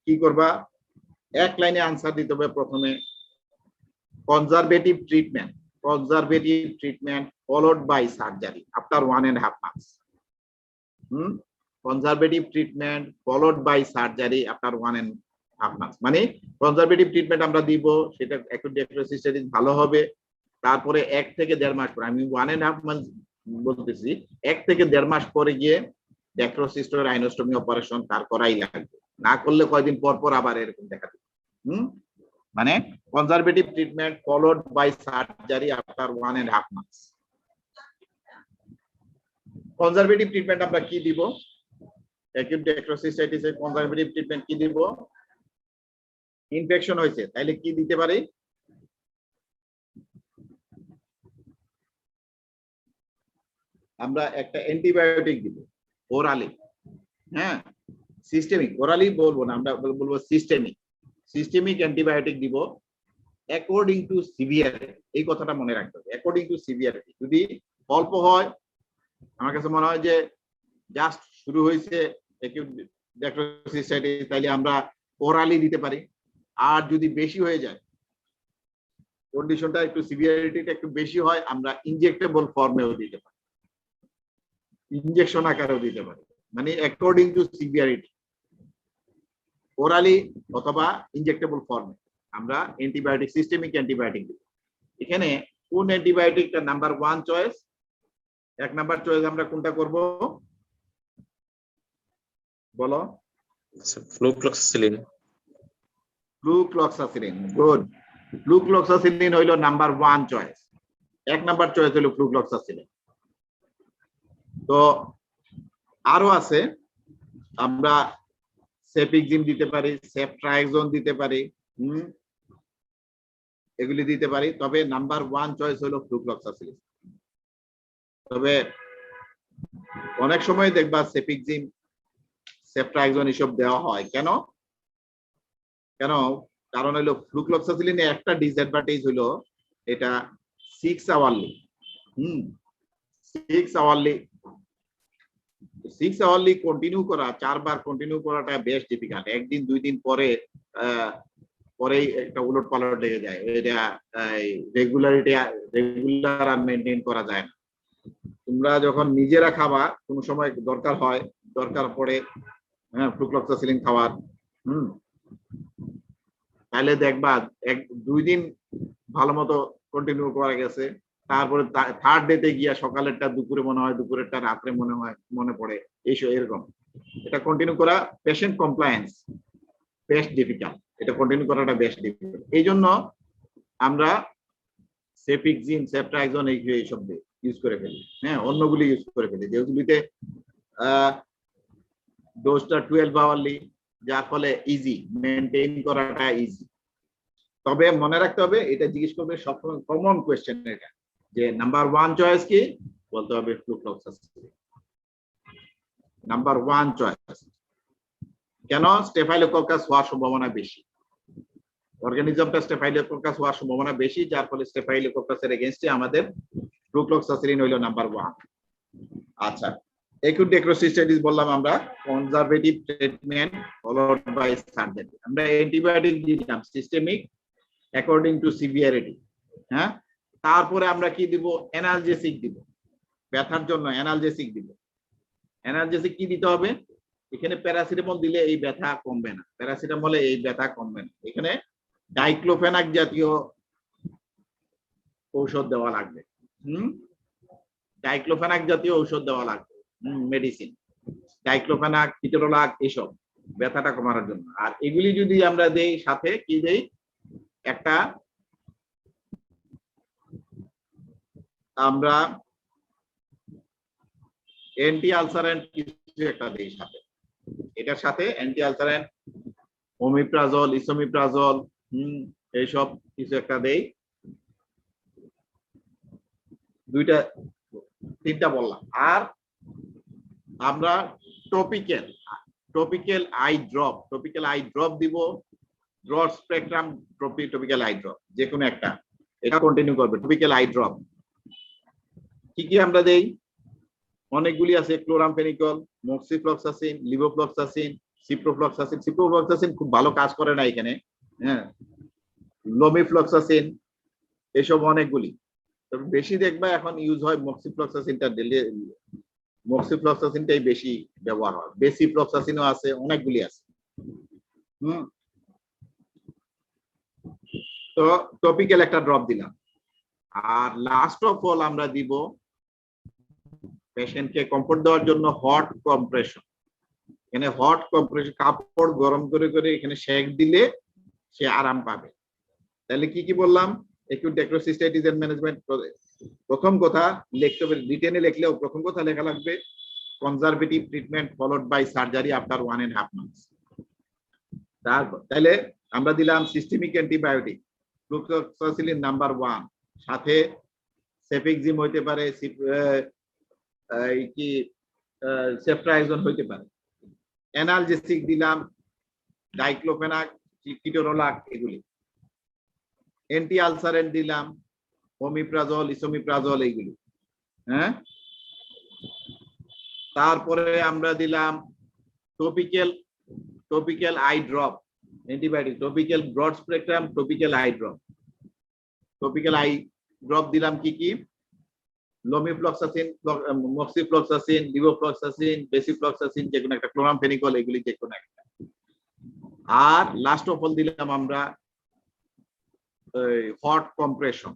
কি করবা, এক লাইনে আনসার দিতে হবে। প্রথমে conservative treatment followed by surgery after 1.5 months। Conservative treatment followed by surgery after 1.5 months, মানে কনজারভেটিভ ট্রিটমেন্ট আমরা দিব, সেটা অ্যাকিউট ড্যাক্রোসিস্টাইটিস ভালো হবে। তারপরে 1 থেকে 1.5 মাস পরে, আমি 1.5 months বলতেছি, 1 থেকে 1.5 মাস পরে গিয়ে ড্যাক্রোসিস্ট রাইনোস্টমি অপারেশন তার করাই লাগবে। না করলে কয়দিন পর পর আবার এরকম দেখা দিবে। মানে conservative treatment followed by surgery after 1.5 months। Conservative treatment আমরা কি দিব? অ্যাকিউট ড্যাক্রোসিস্টাইটিস এর কনজারভেটিভ ট্রিটমেন্ট কি দিব? ইনফেকশন হয়েছে তাইলে কি দিতে পারি? আমরা একটা অ্যান্টিবায়োটিক দিব ওরালি। হ্যাঁ, সিস্টেমিক, ওরালি বলবো না, আমরা বলবো সিস্টেমিক অ্যান্টিবায়োটিক দিব অ্যাকর্ডিং টু সিভিয়ারিটি। এই কথাটা মনে রাখতে হবে, অ্যাকর্ডিং টু সিভিয়ারিটি। যদি অল্প হয়, আমার কাছে মনে হয় যে জাস্ট শুরু হয়েছে অ্যাকিউট ড্যাক্রোসিস্টাইটিস, তাইলে আমরা ওরালি দিতে পারি। আর যদি বেশি হয়ে যায়, কন্ডিশনটা একটু সিভিয়ারিটিটা একটু বেশি হয়, আমরা ইনজেক্টেবল ফর্মেও দিতে পারি, ইনজেকশন আকারেও দিতে পারি। মানে অ্যাকর্ডিং টু সিভিয়ারিটি, ওরালি অথবা ইনজেক্টেবল ফর্মে আমরা অ্যান্টিবায়োটিক, সিস্টেমিক অ্যান্টিবায়োটিক দিব। এখানে কোন অ্যান্টিবায়োটিকটা নাম্বার 1 চয়েস? 1 নাম্বার চয়েস আমরা কোনটা করব বলো? ফ্লুক্লোক্সাসিলিন। Flucloxacillin, good. ফ্লুক্লোক্সাসিলিন হইলো নাম্বার 1 চয়েস। 1 নাম্বার চয়েস হলো ফ্লুক্লোক্সাসিলিন। তো আরো আছে, আমরা সেপিক্সিম দিতে পারি, সেফট্রাইক্সন দিতে পারি, এগুলি দিতে পারি। তবে নাম্বার 1 চয়েস হলো ফ্লুক্লোক্সাসিলিন। তবে অনেক সময় দেখবা সেপিক্সিম, সেফট্রাইক্সন এসব দেওয়া হয়। কেন? কারণ হলো ফ্লুক্লোক্সাসিলিনে একটা ডিসঅ্যাডভান্টেজ হলো এটা 6 আওয়ারলি। 6 আওয়ারলি কন্টিনিউ করা, 4 বার কন্টিনিউ করাটা বেশ ডিফিকাল্ট। একদিন 2 দিন পরেই একটা উলট পালট লেগে যায়। এটা রেগুলার আর মেনটেন করা যায় না। তোমরা যখন নিজেরা খাবা, কোনো সময় দরকার পড়ে ফ্লুক্লোক্সাসিলিন খাওয়ার, তাহলে দেখবা 1-2 দিন ভালো মতো কন্টিনিউ করা গেছে, তারপরে 3rd ডেতে গিয়া সকালেরটা দুপুরে মনে হয়, দুপুরেরটা রাত্রে মনে পড়ে, এরকম। এটা কন্টিনিউ করা পেশেন্ট কমপ্লায়েন্স বেশ ডিফিকাল্ট, এটা কন্টিনিউ করাটা বেশ ডিফিকাল্ট। এই জন্য আমরা সেপিক্সিম, সেফট্রাইক্সন এইসব ইউজ করে ফেলি। হ্যাঁ, অন্যগুলি ইউজ করে ফেলি যেগুলিতে ডোজটা 12 আওয়ারলি, যার ফলে ইজি মেনটেন করাটা ইজি। তবে মনে রাখতে হবে, এটা জিজ্ঞেস করবে সবসময়, কমন কোয়েশ্চেন এটা, যে নাম্বার 1 চয়েস কি? বলতে হবে ফ্লুক্লোক্সাসিলিন নাম্বার 1 চয়েস। কেন? স্টেফাইলোকক্কাস হওয়ার সম্ভাবনা বেশি, অর্গানিজমটা স্টেফাইলোকক্কাস হওয়ার সম্ভাবনা বেশি, যার ফলে স্টেফাইলোকক্কাসের এগেইনস্টে আমাদের ফ্লুক্লোক্সাসিলিন হইল নাম্বার 1। আচ্ছা, অ্যাকিউট ড্যাক্রোসিস্টাইটিস বললাম আমরা conservative treatment followed by surgery. আমরা অ্যান্টিবায়োটিক দিলাম সিস্টেমিক অ্যাকর্ডিং টু সিভিয়ারিটি। হ্যাঁ, তারপরে আমরা কি দিব? অ্যানালজেসিক দিব, ব্যথার জন্য অ্যানালজেসিক দিব। অ্যানালজেসিক কি দিতে হবে? এখানে প্যারাসিটামল দিলে এই ব্যথা কমবে না, প্যারাসিটামলে এই ব্যথা কমবে না। এখানে ডাইক্লোফেনাক জাতীয় ঔষধ দেওয়া লাগবে। ডাইক্লোফেনাক জাতীয় ঔষধ দেওয়া লাগবে, মেডিসিন, ডাইক্লোফেনাক, কিটোরোলাক, এসব। ব্যথাটা কমানোর জন্য। আর এগুলি যদি আমরা দেই সাথে কি দেই, একটা আমরা অ্যান্টি আলসারেন্ট কিছু একটা দেই সাথে, এটার সাথে অ্যান্টি আলসারেন্ট ওমিপ্রাজল, ইসোমিপ্রাজল, এইসব কিছু একটা দেই। দুইটা তিনটা বললাম। আর আমরা টপিক্যাল আই ড্রপ দিব, broad spectrum topical eye drop, যে কোনো একটা, এটা কন্টিনিউ করবে। টপিক্যাল আই ড্রপ কি কি আমরা দেই, অনেকগুলি আছে, chloramphenicol, moxifloxacin, levofloxacin, ciprofloxacin. Ciprofloxacin খুব ভালো কাজ করে না এখানে, হ্যাঁ। লোমিফ্লক্সাসিন, এসব অনেকগুলি। তবে বেশি দেখবা এখন ইউজ হয় মক্সিফ্লক্সাসিনটা, মক্সিফ্লক্সাসিনটাই বেশি ব্যবহার হয়। বেসিফ্লক্সাসিনও আছে, অনেকগুলি আছে। তো টপিক্যাল একটা ড্রপ দিলাম। আর লাস্ট অফ অল আমরা দিব পেশেন্টকে কমফোর্ট দেওয়ার জন্য হট কম্প্রেশন। এখানে হট কম্প্রেশন, কাপড় গরম করে করে এখানে সেক দিলে সে আরাম পাবে। তাহলে কি কি বললাম, একটু ডেক্রোসিস্টাইটিস এন্ড ম্যানেজমেন্ট। প্রথম কথা লিখতে হবে, রিটেনে লিখলেও প্রথম কথা লেখা লাগবে conservative treatment followed by surgery after 1.5 months। তারপর তাহলে আমরা দিলাম সিস্টেমিক অ্যান্টিবায়োটিক, ফ্লুক্সোসিলিন নাম্বার 1, সাথে সেফেক্সিম হইতে পারে, কি সেফট্রাইজন হইতে পারে। অ্যানালজেসিক দিলাম ডাইক্লোফেনাক, কিটোরোলাক, এগুলি। অ্যান্টি আলসারেন্ট দিলাম ওমিপ্রাজল, ইসোমিপ্রাজল, এইগুলি, হ্যাঁ। তারপরে আমরা দিলাম topical eye drop antibiotic, topical broad spectrum topical eye drop. Topical eye drop দিলাম কি কি, লোমিফ্লক্সাসিন, মক্সিফ্লক্সাসিন, লিভোফ্লক্সাসিন, বেসিফ্লক্সাসিন, যে কোনো একটা, ক্লোরামফেনিকল, এগুলি যে কোনো একটা। আর লাস্ট অফ অল দিলাম আমরা হট কম্প্রেশন,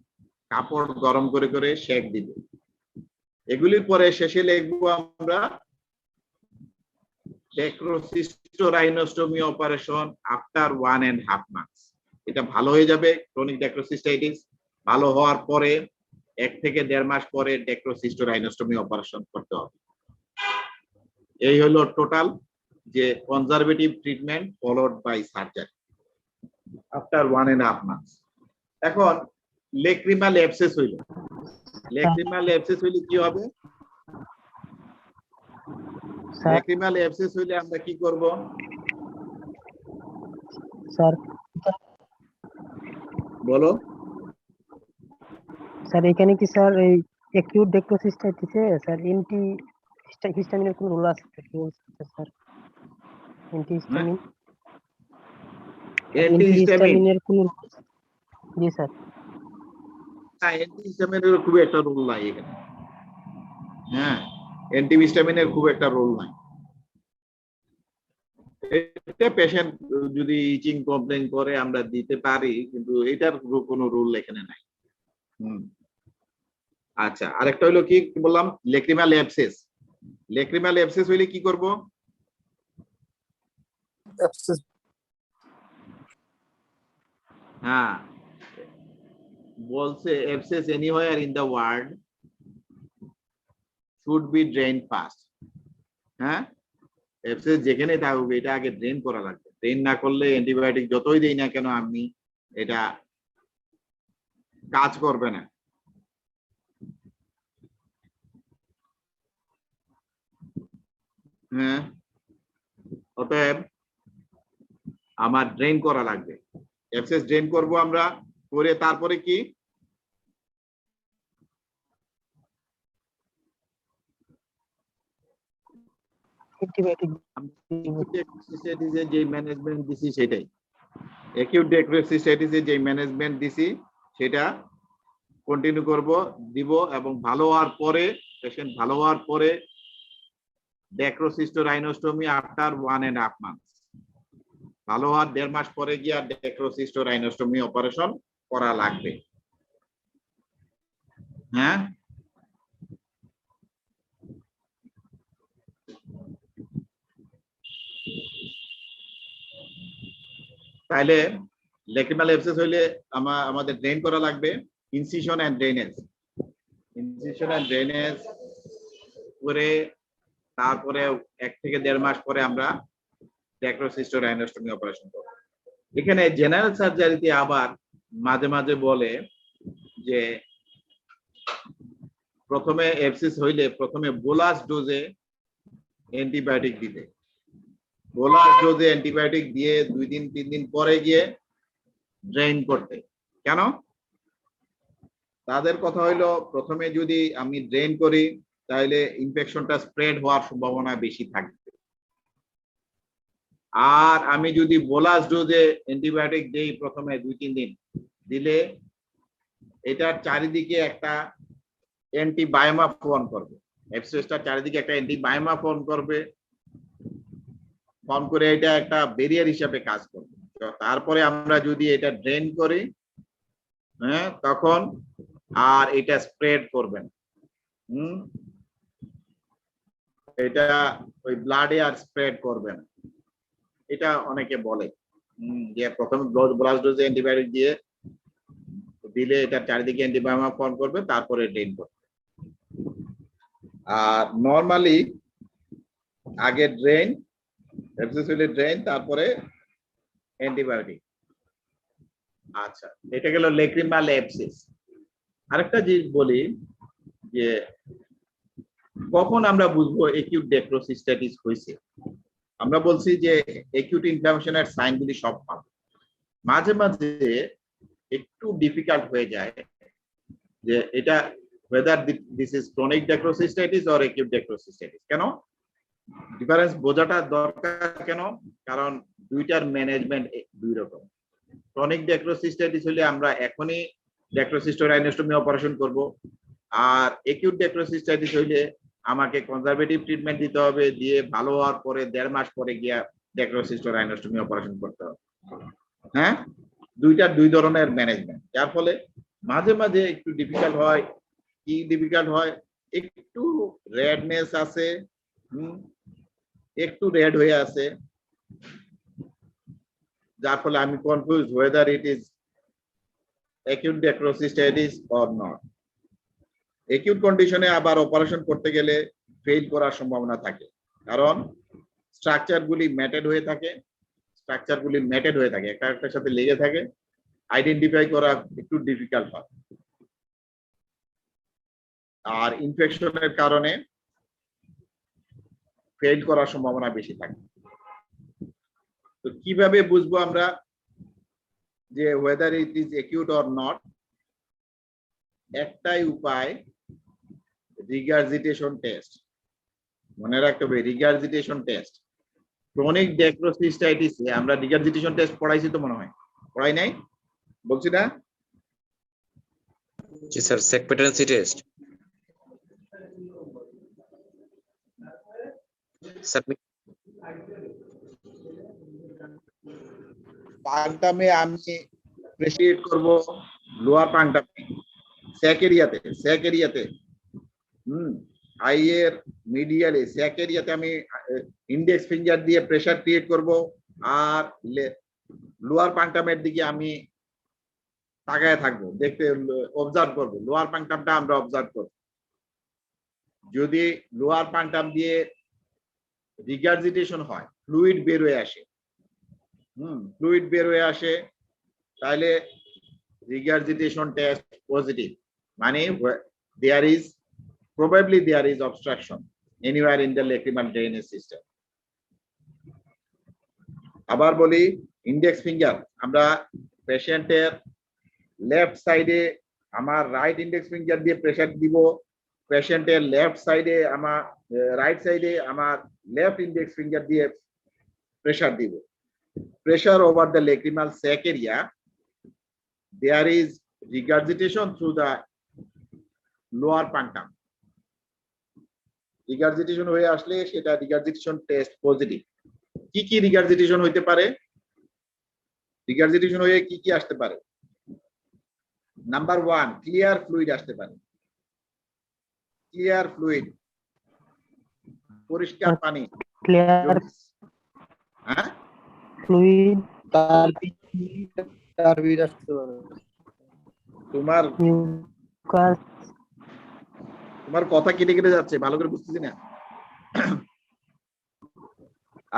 কাপড় গরম করে করে সেক দিব। এগুলির পরে শেষে লিখবো আমরা ডেক্রোসিস্টোরাইনোস্টমি অপারেশন আফটার 1.5 months। এটা ভালো হয়ে যাবে ক্রনিক ডেক্রোসিস্টাইটিস। ভালো হওয়ার পরে 1 থেকে 1.5 মাস পরে ডেক্রোসিস্টোরাইনোস্টমি অপারেশন করতে হবে। এই হলো টোটাল যে conservative treatment followed by surgery after 1.5 months। এখন লেক্রিমাল অ্যাবসেস হইল, লেক্রিমাল অ্যাবসেস হইলে কি হবে, লেক্রিমাল অ্যাবসেস হইলে আমরা কি করব স্যার? বলো। স্যার এখানে কি স্যার এই অ্যাকিউট ডেক্রোসিস্টাইটিসে স্যার এন্টি হিস্টামিনের কোন রোল আছে স্যার? এন্টি হিস্টামিন, অ্যান্টিহিস্টামিনের কোন? জি স্যার। অ্যান্টিহিস্টামিনের খুব একটা রোল নাই এখানে, হ্যাঁ। অ্যান্টিহিস্টামিনের খুব একটা রোল নাই। এটা পেশেন্ট যদি ইচিং কমপ্লেইন করে আমরা দিতে পারি, কিন্তু এটার কোনো রুল এখানে নাই। আচ্ছা, আরেকটা হলো কি বললাম, লেক্রিমাল অ্যাবসেস। লেক্রিমাল অ্যাবসেস হইলে কি করব, হ্যাঁ বলছে abscess anywhere in the world should be drain fast. হ্যাঁ, অ্যাবসেস যেখানে থাকবে এটা আগে ড্রেন করা লাগবে। ড্রেন না করলে অ্যান্টিবায়োটিক যতই দেই না কেন আমি, এটা কাজ করবে না। হ্যাঁ, অতএব আমার ড্রেন করা লাগবে। অ্যাবসেস ড্রেন করব আমরা, করে তারপরে কি যে ম্যানেজমেন্ট দিছি সেটাই, অ্যাকিউট ডেক্রোসিস্টাইটিসে যে ম্যানেজমেন্ট দিছি সেটা কন্টিনিউ করব, দিব। এবং ভালো হওয়ার পরে, পেশেন্ট ভালো হওয়ার পরে ডেক্রোসিস্টোরাইনোস্টমি আফটার 1.5 months, ভালো হওয়ার 1.5 মাস পরে গিয়ে ডেক্রোসিস্টোরাইনোস্টমি অপারেশন করা লাগবে। হ্যাঁ, তাহলে লেক্রিমাল অ্যাবসেস হইলে আমাদের ড্রেন করা লাগবে incision and drainage. Incision and drainage করে তারপরে 1 থেকে 1.5 মাস পরে আমরা ড্যাক্রোসিস্টোরাইনোস্টমি অপারেশন করব। এখানে জেনারেল সার্জারিতে আবার মাঝে মাঝে বলে যে প্রথমে অ্যাবসেস হইলে প্রথমে বোলাস ডোজে অ্যান্টিবায়োটিক দিতে, বোলাস ডোজে অ্যান্টিবায়োটিক দিয়ে 2 দিন 3 দিন পরে গিয়ে ড্রেন করতে। কেন? তাদের কথা হইলো প্রথমে যদি আমি ড্রেন করি তাহলে ইনফেকশনটা স্প্রেড হওয়ার সম্ভাবনা বেশি থাকবে, আর আমি যদি বোলাস ডোজে অ্যান্টিবায়োটিক দেই প্রথমে 2-3 দিন দিলে এটার চারিদিকে একটা অ্যান্টিবায়োমা ফর্ম করবে, অ্যাবসেসটা চারিদিকে একটা অ্যান্টিবায়োমা ফর্ম করবে, ফর্ম করে এটা একটা ব্যারিয়ার হিসাবে কাজ করবে। তো তারপরে আমরা যদি এটা ড্রেন করি, হ্যাঁ, তখন আর এটা স্প্রেড করবে না। এটা ওই ব্লাডে আর স্প্রেড করবে না, এটা অনেকে বলে যে প্রথমে ব্লাড ডোজে অ্যান্টিবায়োটিক দিলে এটা চারিদিকে অ্যান্টিবায়োমা ফর্ম করবে, তারপরে ড্রেন করবে। আর নরমালি আগে ড্রেন, ড্রেন তারপরে অ্যান্টিবায়োটিক। আচ্ছা, এটা গেল লেক্রিমাল অ্যাবসেস। আরেকটা জিনিস বলি যে কখন আমরা বুঝবো একিউট ড্যাক্রোসিস্টাইটিস হয়েছে। আমরা বলছি যে একিউট ইনফ্লামেশনের সাইনগুলি সব পাবো, মাঝে মাঝে একটু ডিফিকাল্ট হয়ে যায় যে এটা whether this is chronic ড্যাক্রোসিস্টাইটিস or acute ড্যাক্রোসিস্টাইটিস। কেন ডিফারেন্স বোঝাটা দরকার? কেন? কারণ দুইটার ম্যানেজমেন্ট দুই রকম। ক্রনিক ড্যাক্রোসিস্টাইটিস হলে আমরা এখনই ড্যাক্রোসিস্টোরাইনোস্টমি অপারেশন করব, আর একিউট ড্যাক্রোসিস্টাইটিস হইলে আমাকে কনজারভেটিভ ট্রিটমেন্ট দিতে হবে, দিয়ে ভালো হওয়ার পরে 1.5 মাস পরে গিয়া ড্যাক্রোসিস্টোরাইনোস্টমি অপারেশন করতে হবে। হ্যাঁ, দুইটার দুই ধরনের ম্যানেজমেন্ট, যার ফলে মাঝে মাঝে একটু ডিফিকাল্ট হয়। কি ডিফিকাল্ট হয়? একটু রেডনেস আছে, একটু রেড হয়ে আছে, যার ফলে আমি confuse whether it is acute ড্যাক্রোসিস্টাইটিস or not। acute কন্ডিশনে আবার অপারেশন করতে গেলে ফেল করার সম্ভাবনা থাকে, কারণ স্ট্রাকচারগুলি ম্যাটেড হয়ে থাকে, একটা একটার সাথে লেগে থাকে, আইডেন্টিফাই করা একটু ডিফিকাল্ট হয়, আর ইনফেকশনের কারণে ফেল করার সম্ভাবনা বেশি থাকে। তো কিভাবে বুঝবো আমরা যে whether it is acute or not? একটাই উপায়, রিগার্জিটেশন টেস্ট। মনে রাখতে হবে রিগার্জিটেশন টেস্ট। ক্রনিক ড্যাক্রোসিস্টাইটিসে আমরা রিগার্জিটেশন টেস্ট পড়াইছি তো, মনে হয় পড়াই নাই, বলছি না? জি স্যার, সেকপেটেন্সি টেস্ট স্যার। পাংটামে আমি প্রেসিয়েট করব লোয়ার পাংটামে, স্যাক এরিয়াতে আইয়ের মিডিয়ালে স্যাক এরিয়াতে আমি ইন্ডেক্স ফিঙ্গার দিয়ে প্রেসার ক্রিয়েট করব, আর লোয়ার পাংটামের দিকে আমি তাকায় থাকবো, দেখতে অবজার্ভ করব। লোয়ার পাংটামটা আমরা অবজার্ভ করব। যদি লোয়ার পাংটাম দিয়ে রিগার্জিটেশন হয়, ফ্লুইড বের হয়ে আসে, তাহলে রিগার্জিটেশন টেস্ট পজিটিভ, মানে probably there is obstruction anywhere in the lacrimal drainage system. আবার বলি, ইন্ডেক্স ফিঙ্গার আমরা পেশেন্টের লেফট সাইডে আমার রাইট ইন্ডেক্স ফিঙ্গার দিয়ে প্রেসার দিব, পেশেন্টের লেফট সাইডে আমার রাইট সাইডে আমার লেফট ইন্ডেক্স ফিঙ্গার দিয়ে প্রেসার দিব। Pressure over the lacrimal sac area, there is regurgitation through the lower punctum. Regurgitation হয়ে আসলে সেটা regurgitation test পজিটিভ। কি কি regurgitation হইতে পারে? regurgitation হয়ে কি কি আসতে পারে? নাম্বার 1, ক্লিয়ার ফ্লুইড আসতে পারে। ক্লিয়ার ফ্লুইড, পরিষ্কার পানি। ক্লিয়ার হ্যাঁ, ফ্লুইড টার্বিড আসতে পারে। তোমার মিউকাস তোমার কথা কেটে কেটে যাচ্ছে, ভালো করে বুঝতেছি না।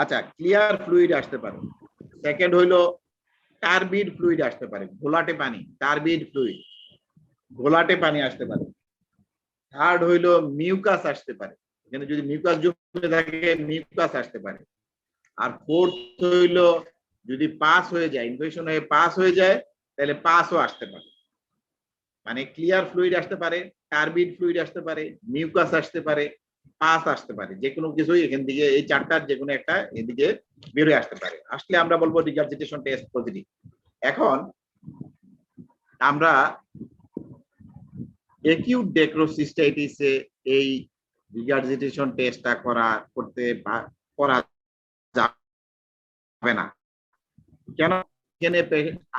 আচ্ছা, ক্লিয়ার ফ্লুইড আসতে পারে। সেকেন্ড হইলো টার্বিড ফ্লুইড আসতে পারে, ঘোলাটে পানি, টার্বিড ফ্লুইড, ঘোলাটে পানি আসতে পারে। থার্ড হইলো মিউকাস আসতে পারে, এখানে যদি মিউকাস জমে থাকে মিউকাস আসতে পারে। আর ফোর্থ হইলো যদি পাস হয়ে যায়, ইনফেকশন হয়ে পাস হয়ে যায়, তাহলে পাসও আসতে পারে। মানে ক্লিয়ার ফ্লুইড আসতে পারে, টার্বিড ফ্লুইড আসতে পারে, মিউকাস আসতে পারে, পাস আসতে পারে, যে কোনো কিছুই এখান থেকে এই চারটার যে কোনো একটা এদিকে বেরোয় আসতে পারে। আসলে আমরা বলবো রিগার্জিটেশন টেস্ট পজিটিভ। এখন আমরা একিউট ডেক্রোসিস্টাইটিসে এই রিগার্জিটেশন টেস্টটা করা যাবে না। কেন? এখানে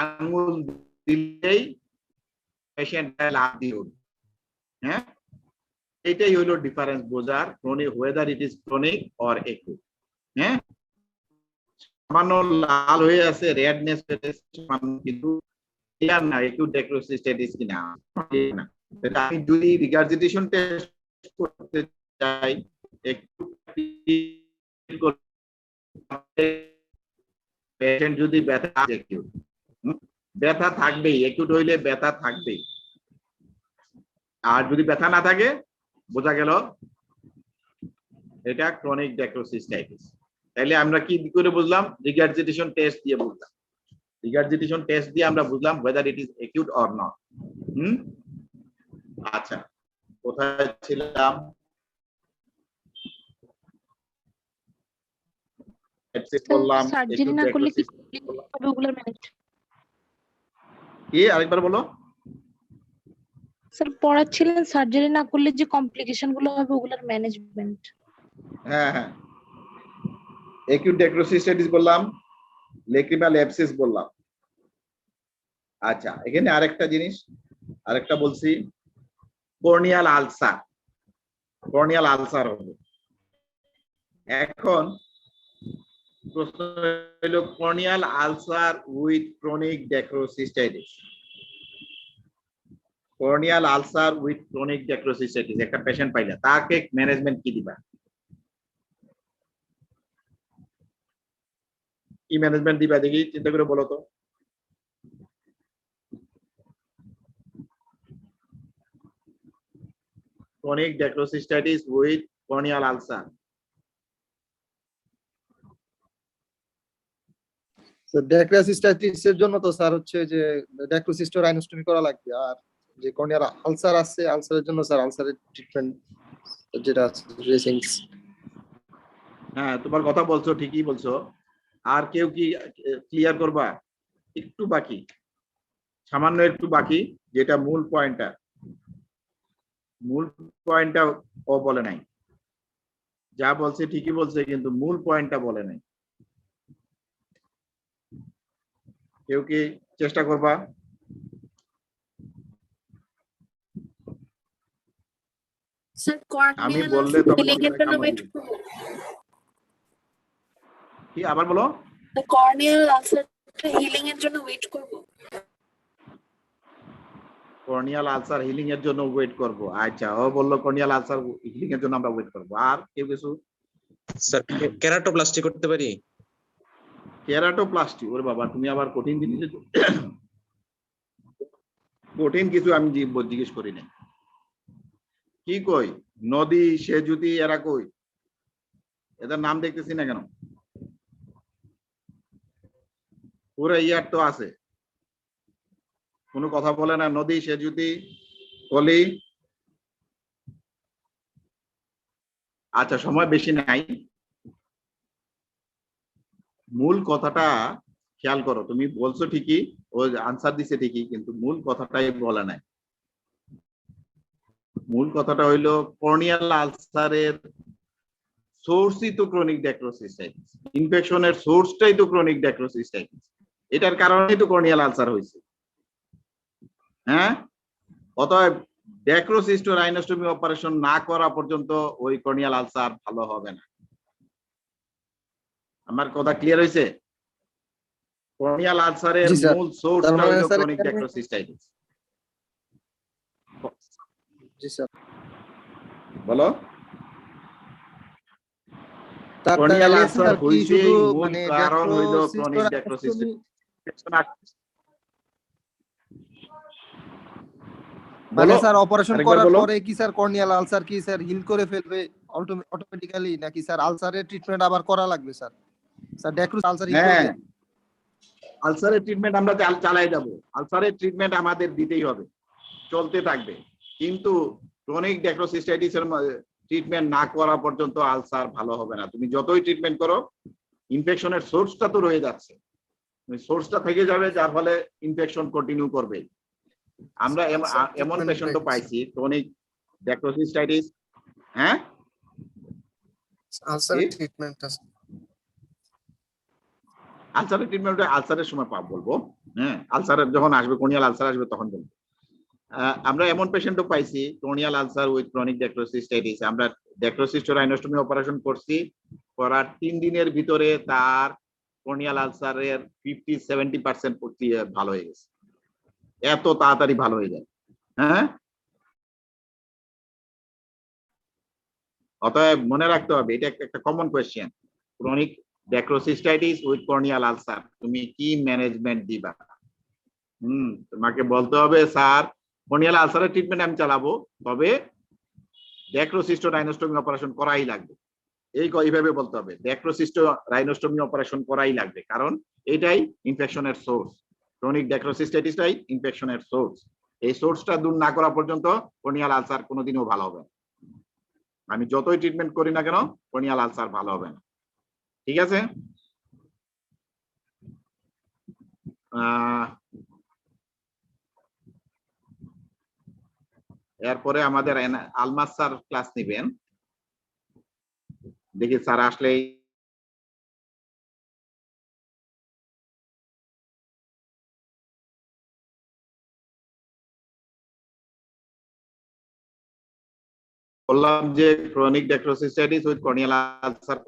আঙ্গুল দিলেই পেশেন্ট লাভ দিয়ে উঠবে। হ্যাঁ, এটাই হলো ডিফারেন্স বোঝার, chronic, weather it is chronic or acute. হ্যাঁ, সামান্য লাল হয়ে আছে, রেডনেস কিন্তু ক্লিয়ার না একিউট ডেক্রোসিস্টাইটিস কিনা। আমি যদি রিগার্জিটেশন টেস্ট করতে চাই, পেশেন্ট যদি ব্যথা থাকবেই, একিউট হইলে ব্যথা থাকবেই। আর যদি ব্যথা না থাকে, বোঝা গেল এটা ক্রনিক ডেক্রোসিস্টাইটিস। তাহলে আমরা কি করে বুঝলাম? রিগার্জিটেশন টেস্ট দিয়ে বুঝলাম। রিগার্জিটেশন টেস্ট দিয়ে আমরা বুঝলাম whether it is acute or not. আচ্ছা, কোথায় ছিলাম? বললাম সার্জারি না করলে কি হবে ওগুলোর ম্যানেজ? কি আরেকবার বলো। স্যার পড়াচ্ছিলেন সার্জারি না করলে যে কমপ্লিকেশন গুলো হবে ওগুলোর ম্যানেজমেন্ট। হ্যাঁ হ্যাঁ, acute ডেক্রোসিস্টাইটিস বললাম, লেক্রিমাল অ্যাবসেস বললাম। আচ্ছা, এখানে আরেকটা জিনিস, আরেকটা বলছি, কর্নিয়াল আলসার। কর্নিয়াল আলসার হবে। এখন প্রশ্ন হলো corneal ulcer with chronic dacryocystitis. Corneal ulcer with chronic dacryocystitis একটা পেশেন্ট পাইলা, তাকে ম্যানেজমেন্ট কি দিবা? কি ম্যানেজমেন্ট দিবা দেখি, চিন্তা করে বলো তো। Chronic dacryocystitis with corneal ulcer. Dacryocystitis এর জন্য তো স্যার হচ্ছে যে ডেক্রোসিস্টো রাইনোস্টমি করা লাগবে। আর যে কর্নিয়াল আলসার আছে, আলসারের জন্য স্যার আলসারের ট্রিটমেন্ট যেটা আছে ড্রেসিংস। হ্যাঁ, তোমার কথা বলছো, ঠিকই বলছো। আর কেউ কি ক্লিয়ার করবা? একটু বাকি, সামান্য একটু বাকি, যেটা মূল পয়েন্টটা, মূল পয়েন্টটা ও বলে নাই। যা বলছে ঠিকই বলছে, কিন্তু মূল পয়েন্টটা বলে নাই। কেউ কি চেষ্টা করবা? আমি বললে তখন কি আবার বলো? কর্নিয়াল আলসারটা হিলিং এর জন্য ওয়েট করব। কর্নিয়াল আলসার হিলিং এর জন্য ওয়েট করব। আচ্ছা, ও বললো কর্নিয়াল আলসার হিলিং এর জন্য আমরা ওয়েট করব। আর কেউ কিছু? স্যার কেরাটোপ্লাস্টি করতে পারি? কেরাটোপ্লাস্টি? ওরে বাবা, তুমি আবার কঠিন জিনিস, কঠিন কিছু আমি জিজ্ঞেস করি না। কি কই, নদী, সেজুতি, এরা কই? এদের নাম দেখতেছি না কেন? পুরো ইয়ার তো আছে, কোনো কথা বলে না। নদী, সেজুতি, কলি। আচ্ছা, সময় বেশি নাই, মূল কথাটা খেয়াল করো। তুমি বলছো ঠিকই, ও আনসার দিছে ঠিকই, কিন্তু মূল কথাটাই বলে নাই। মূল কথাটা হইলো কর্নিয়াল আলসারের সোর্সই তো ক্রনিক ডেক্রোসিস্টাইটিস, ইনফেকশনের সোর্সটাই তো ক্রনিক ডেক্রোসিস্টাইটিস, এটার কারণেই তো কর্নিয়াল আলসার হয়েছে। হ্যাঁ, অতএব ডেক্রোসিস্টো রাইনোস্টমি অপারেশন না করা পর্যন্ত ওই কর্নিয়াল আলসার ভালো হবে না। আমার কথা ক্লিয়ার হয়েছে? কর্নিয়াল আলসারের জি, স্যার। মূল তার সোর্সটা মানে হলো স্যার ক্রনিক এখানে- ড্যাক্রোসিস্টাইটিস। জি স্যার। বলো। তার কর্নিয়াল তাহলে আলসার স্যার কি হইছে শুধু মূল মানে কারণ হইল ড্যাক্রোসিস্টো ক্রনিক রাইনোস্টোমি ড্যাক্রোসিস্টাইটিস। মানে বলো স্যার অপারেশন আরেকবার করার বলো। পরে কি স্যার কর্নিয়াল আলসার কি স্যার হিল করে ফেলবে অটোমেটিক্যালি, নাকি স্যার আলসারের ট্রিটমেন্ট আবার করা লাগবে স্যার? স্যার ড্যাক্রোস আলসার হিল হ্যাঁ, করবে? আলসারের ট্রিটমেন্ট আমরা চালাই যাব। আলসারের ট্রিটমেন্ট আমাদের দিতেই হবে, চলতে থাকবে। কিন্তু ক্রনিক ড্যাক্রোসিস্টাইটিস এর ট্রিটমেন্ট না করা পর্যন্ত আলসার ভালো হবে না। তুমি যতই ট্রিটমেন্ট করো, ইনফেকশনের সোর্সটা তো রয়ে যাচ্ছে, সোর্সটা থেকে যাবে, যার ফলে ইনফেকশন কন্টিনিউ করবে। আমরা এমন পেশেন্টও পাইছি ক্রনিক ড্যাক্রোসিস্টাইটিস। হ্যাঁ, আলসারের ট্রিটমেন্ট আছে। আলসারের ট্রিটমেন্ট আলসারের সময় বলবো। হ্যাঁ, আলসারের যখন আসবে, কোনিয়াল আলসার আসবে তখন বলবো। আমরা এমন পেশেন্টও পাইছি ক্রনিয়াল আলসার উইথ ক্রনিক ড্যাক্রোসিস্টাইটিস। আমরা ড্যাক্রোসিস্টো রাইনোস্টোমি অপারেশন করছি, করার 3 দিনের ভিতরে তার ক্রনিয়াল আলসারের 50-70% ভালো হয়ে গেছে। এত তাড়াতাড়ি ভালো হয়ে যায়। হ্যাঁ, অতএব মনে রাখতে হবে, এটা একটা common question. Chronic dacryocystitis with corneal ulcer তুমি কি ম্যানেজমেন্ট দিবা? তোমাকে বলতে হবে স্যার কর্নিয়াল আলসারের ট্রিটমেন্ট আমি চালাবো, তবে ড্যাক্রোসিস্টো রাইনোস্টোমি অপারেশন করাই লাগবে। এইভাবে বলতে হবে, ড্যাক্রোসিস্টো রাইনোস্টোমি অপারেশন করাই লাগবে, কারণ এটাই ইনফেকশনের সোর্স। ক্রনিক ড্যাক্রোসিস্টাইটিসটাই ইনফেকশনের সোর্স। এই সোর্সটা দূর না করা পর্যন্ত কর্নিয়াল আলসার কোনোদিনও ভালো হবে না। আমি যতই ট্রিটমেন্ট করি না কেন, কর্নিয়াল আলসার ভালো হবে না। ঠিক আছে? এরপরে আমাদের আলমাস স্যার ক্লাস নেবেন। দেখি স্যার আসলেই বললাম যে chronic dacryocystitis with corneal ulcer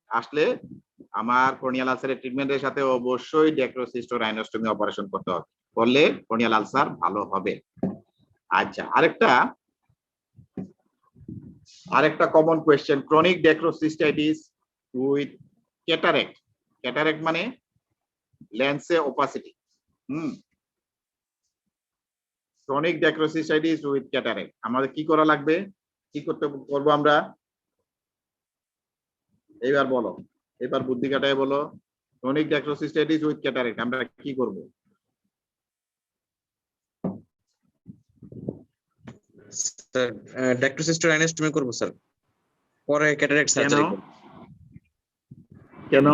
আসলে আমার কর্নিয়াল আলসারের ট্রিটমেন্টের সাথে অবশ্যই ড্যাক্রোসিস্টো রাইনোস্টোমি অপারেশন করতে হবে, করলে কর্নিয়াল আলসার ভালো হবে। আচ্ছা, আরেকটা common question, chronic dacryocystitis with cataract. Cataract মানে লেন্সে opacity. Chronic dacryocystitis with cataract আমাদের কি করা লাগবে, কি করবো আমরা? এবার বলো, এবার বুদ্ধি কাটায় বলো। ক্রনিক ড্যাক্রোসিস্টাইটিস উইথ ক্যাটারেক্ট আমরা কি করব? স্যার ড্যাক্রোসিস্টো রাইনোস্টোমি করব স্যার, পরে ক্যাটারাক্ট সার্জারি করব। কেন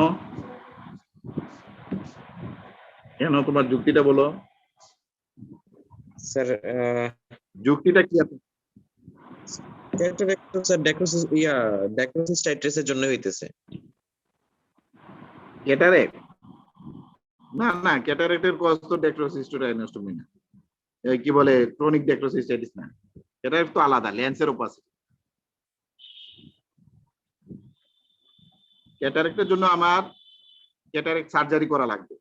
কেন তোমার যুক্তিটা বলো। স্যার যুক্তিটা কি আছে? ক্যাটারাক্ট তো স্যার ড্যাক্রোসিস্টাইটিসের জন্য হইতেছে। ক্যাটারেক্ট না, ক্যাটারেক্টের কজ তো ড্যাক্রোসিস্টো রাইনোস্টোমি না, কি বলে ক্রনিক ড্যাক্রোসিস্টাইটিস না। ক্যাটারেক্ট তো আলাদা, লেন্সের ওপাসিটি। ক্যাটারেক্টের জন্য আমার ক্যাটারেক্ট সার্জারি করা লাগবে,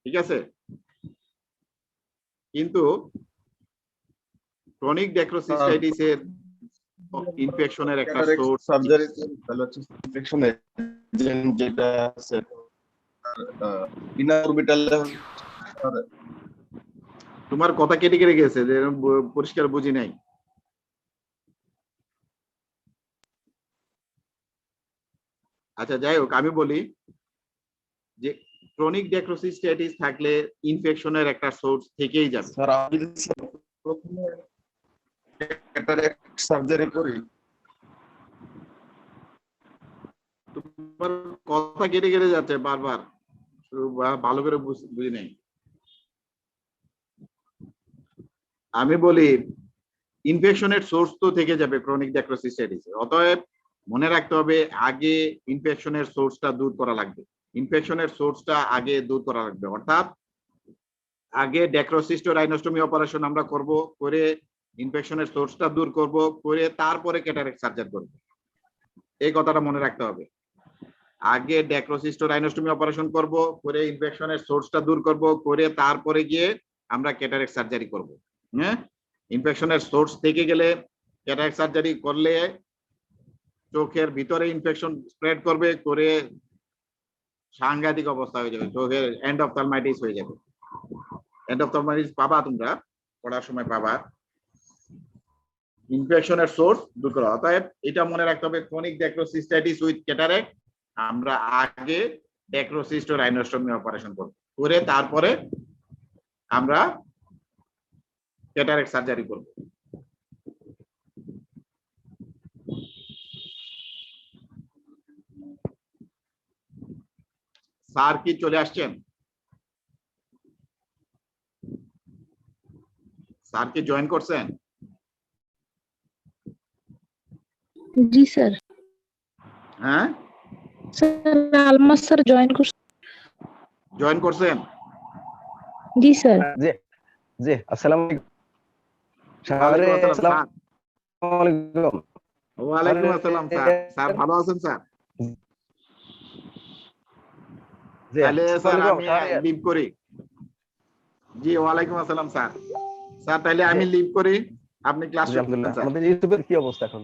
ঠিক আছে? কিন্তু ক্রনিক ড্যাক্রোসিস্টাইটিসের ইনফেকশনের একটা সোর্স সার্জারি তাহলে হচ্ছে ইনফেকশনের যেটা আছে ইনার অরবিটালে। তোমার কথা কেটে কেটে গেছে, যে পরিষ্কার বুঝি নাই। আচ্ছা, যাই হোক, আমি বলি যে ক্রনিক ড্যাক্রোসিস্টাইটিস থাকলে ইনফেকশনের একটা সোর্স থেকেই যাবে। স্যার আমি প্রথমে ক্যাটারাক্ট সার্জারি করি। তোমার কথা কেটে কেটে যাচ্ছে বারবার, ভালো করে বুঝি নাই। আমি বলি ইনফেকশনের সোর্স তো থেকে যাবে ক্রনিক ড্যাক্রোসিস্টাইটিস, অতএব মনে রাখতে হবে আগে ইনফেকশনের সোর্সটা দূর করা লাগবে। ইনফেকশনের সোর্সটা আগে দূর করা লাগবে, অর্থাৎ আগে ড্যাক্রোসিস্টো রাইনোস্টোমি অপারেশন আমরা করব, করে ইনফেকশনের সোর্সটা দূর করব, করে তারপরে ক্যাটারাক্ট সার্জারি করব। এই কথাটা মনে রাখতে হবে। আগে ড্যাক্রোসিস্টোরাইনোস্টমি অপারেশন করব, করে ইনফেকশনের সোর্সটা দূর করব, করে তারপরে গিয়ে আমরা ক্যাটারেক্ট সার্জারি করব। হ্যাঁ, ইনফেকশনের সোর্স থেকে গেলে ক্যাটারেক্ট সার্জারি করলে চোখের ভিতরে ইনফেকশন স্প্রেড করবে, করে সাংঘাতিক অবস্থা হয়ে যাবে, চোখের এন্ডোফথালমাইটিস হয়ে যাবে। এন্ডোফথালমাইটিস পাবা, তোমরা পড়ার সময় পাবা। ইনফেকশনের সোর্স দূর করা। অতএব এটা মনে রাখতে হবে, ক্রনিক ড্যাক্রোসিস্টাইটিস উইথ ক্যাটারেক্ট আমরা আগে ড্যাক্রোসিস্টোরাইনোস্টমি অপারেশন করব, করে তারপরে আমরা ক্যাটারেক্ট সার্জারি করব। স্যার কি চলে আসছেন? স্যার কি জয়েন করছেন? জি স্যার। হ্যাঁ, স্যার আলমাস স্যার জয়েন করছেন? জি স্যার। জি আসসালামু আলাইকুম। ওয়ালাইকুম আসসালাম স্যার। আসসালামু আলাইকুম। ওয়ালাইকুম আসসালাম স্যার। স্যার ভালো আছেন স্যার? তাহলে স্যার আমি লিভ করি। জি ওয়ালাইকুম আসসালাম স্যার। স্যার তাহলে আমি লিভ করি, আপনি ক্লাস করবেন স্যার। আমাদের ইউটিউবের কি অবস্থা এখন?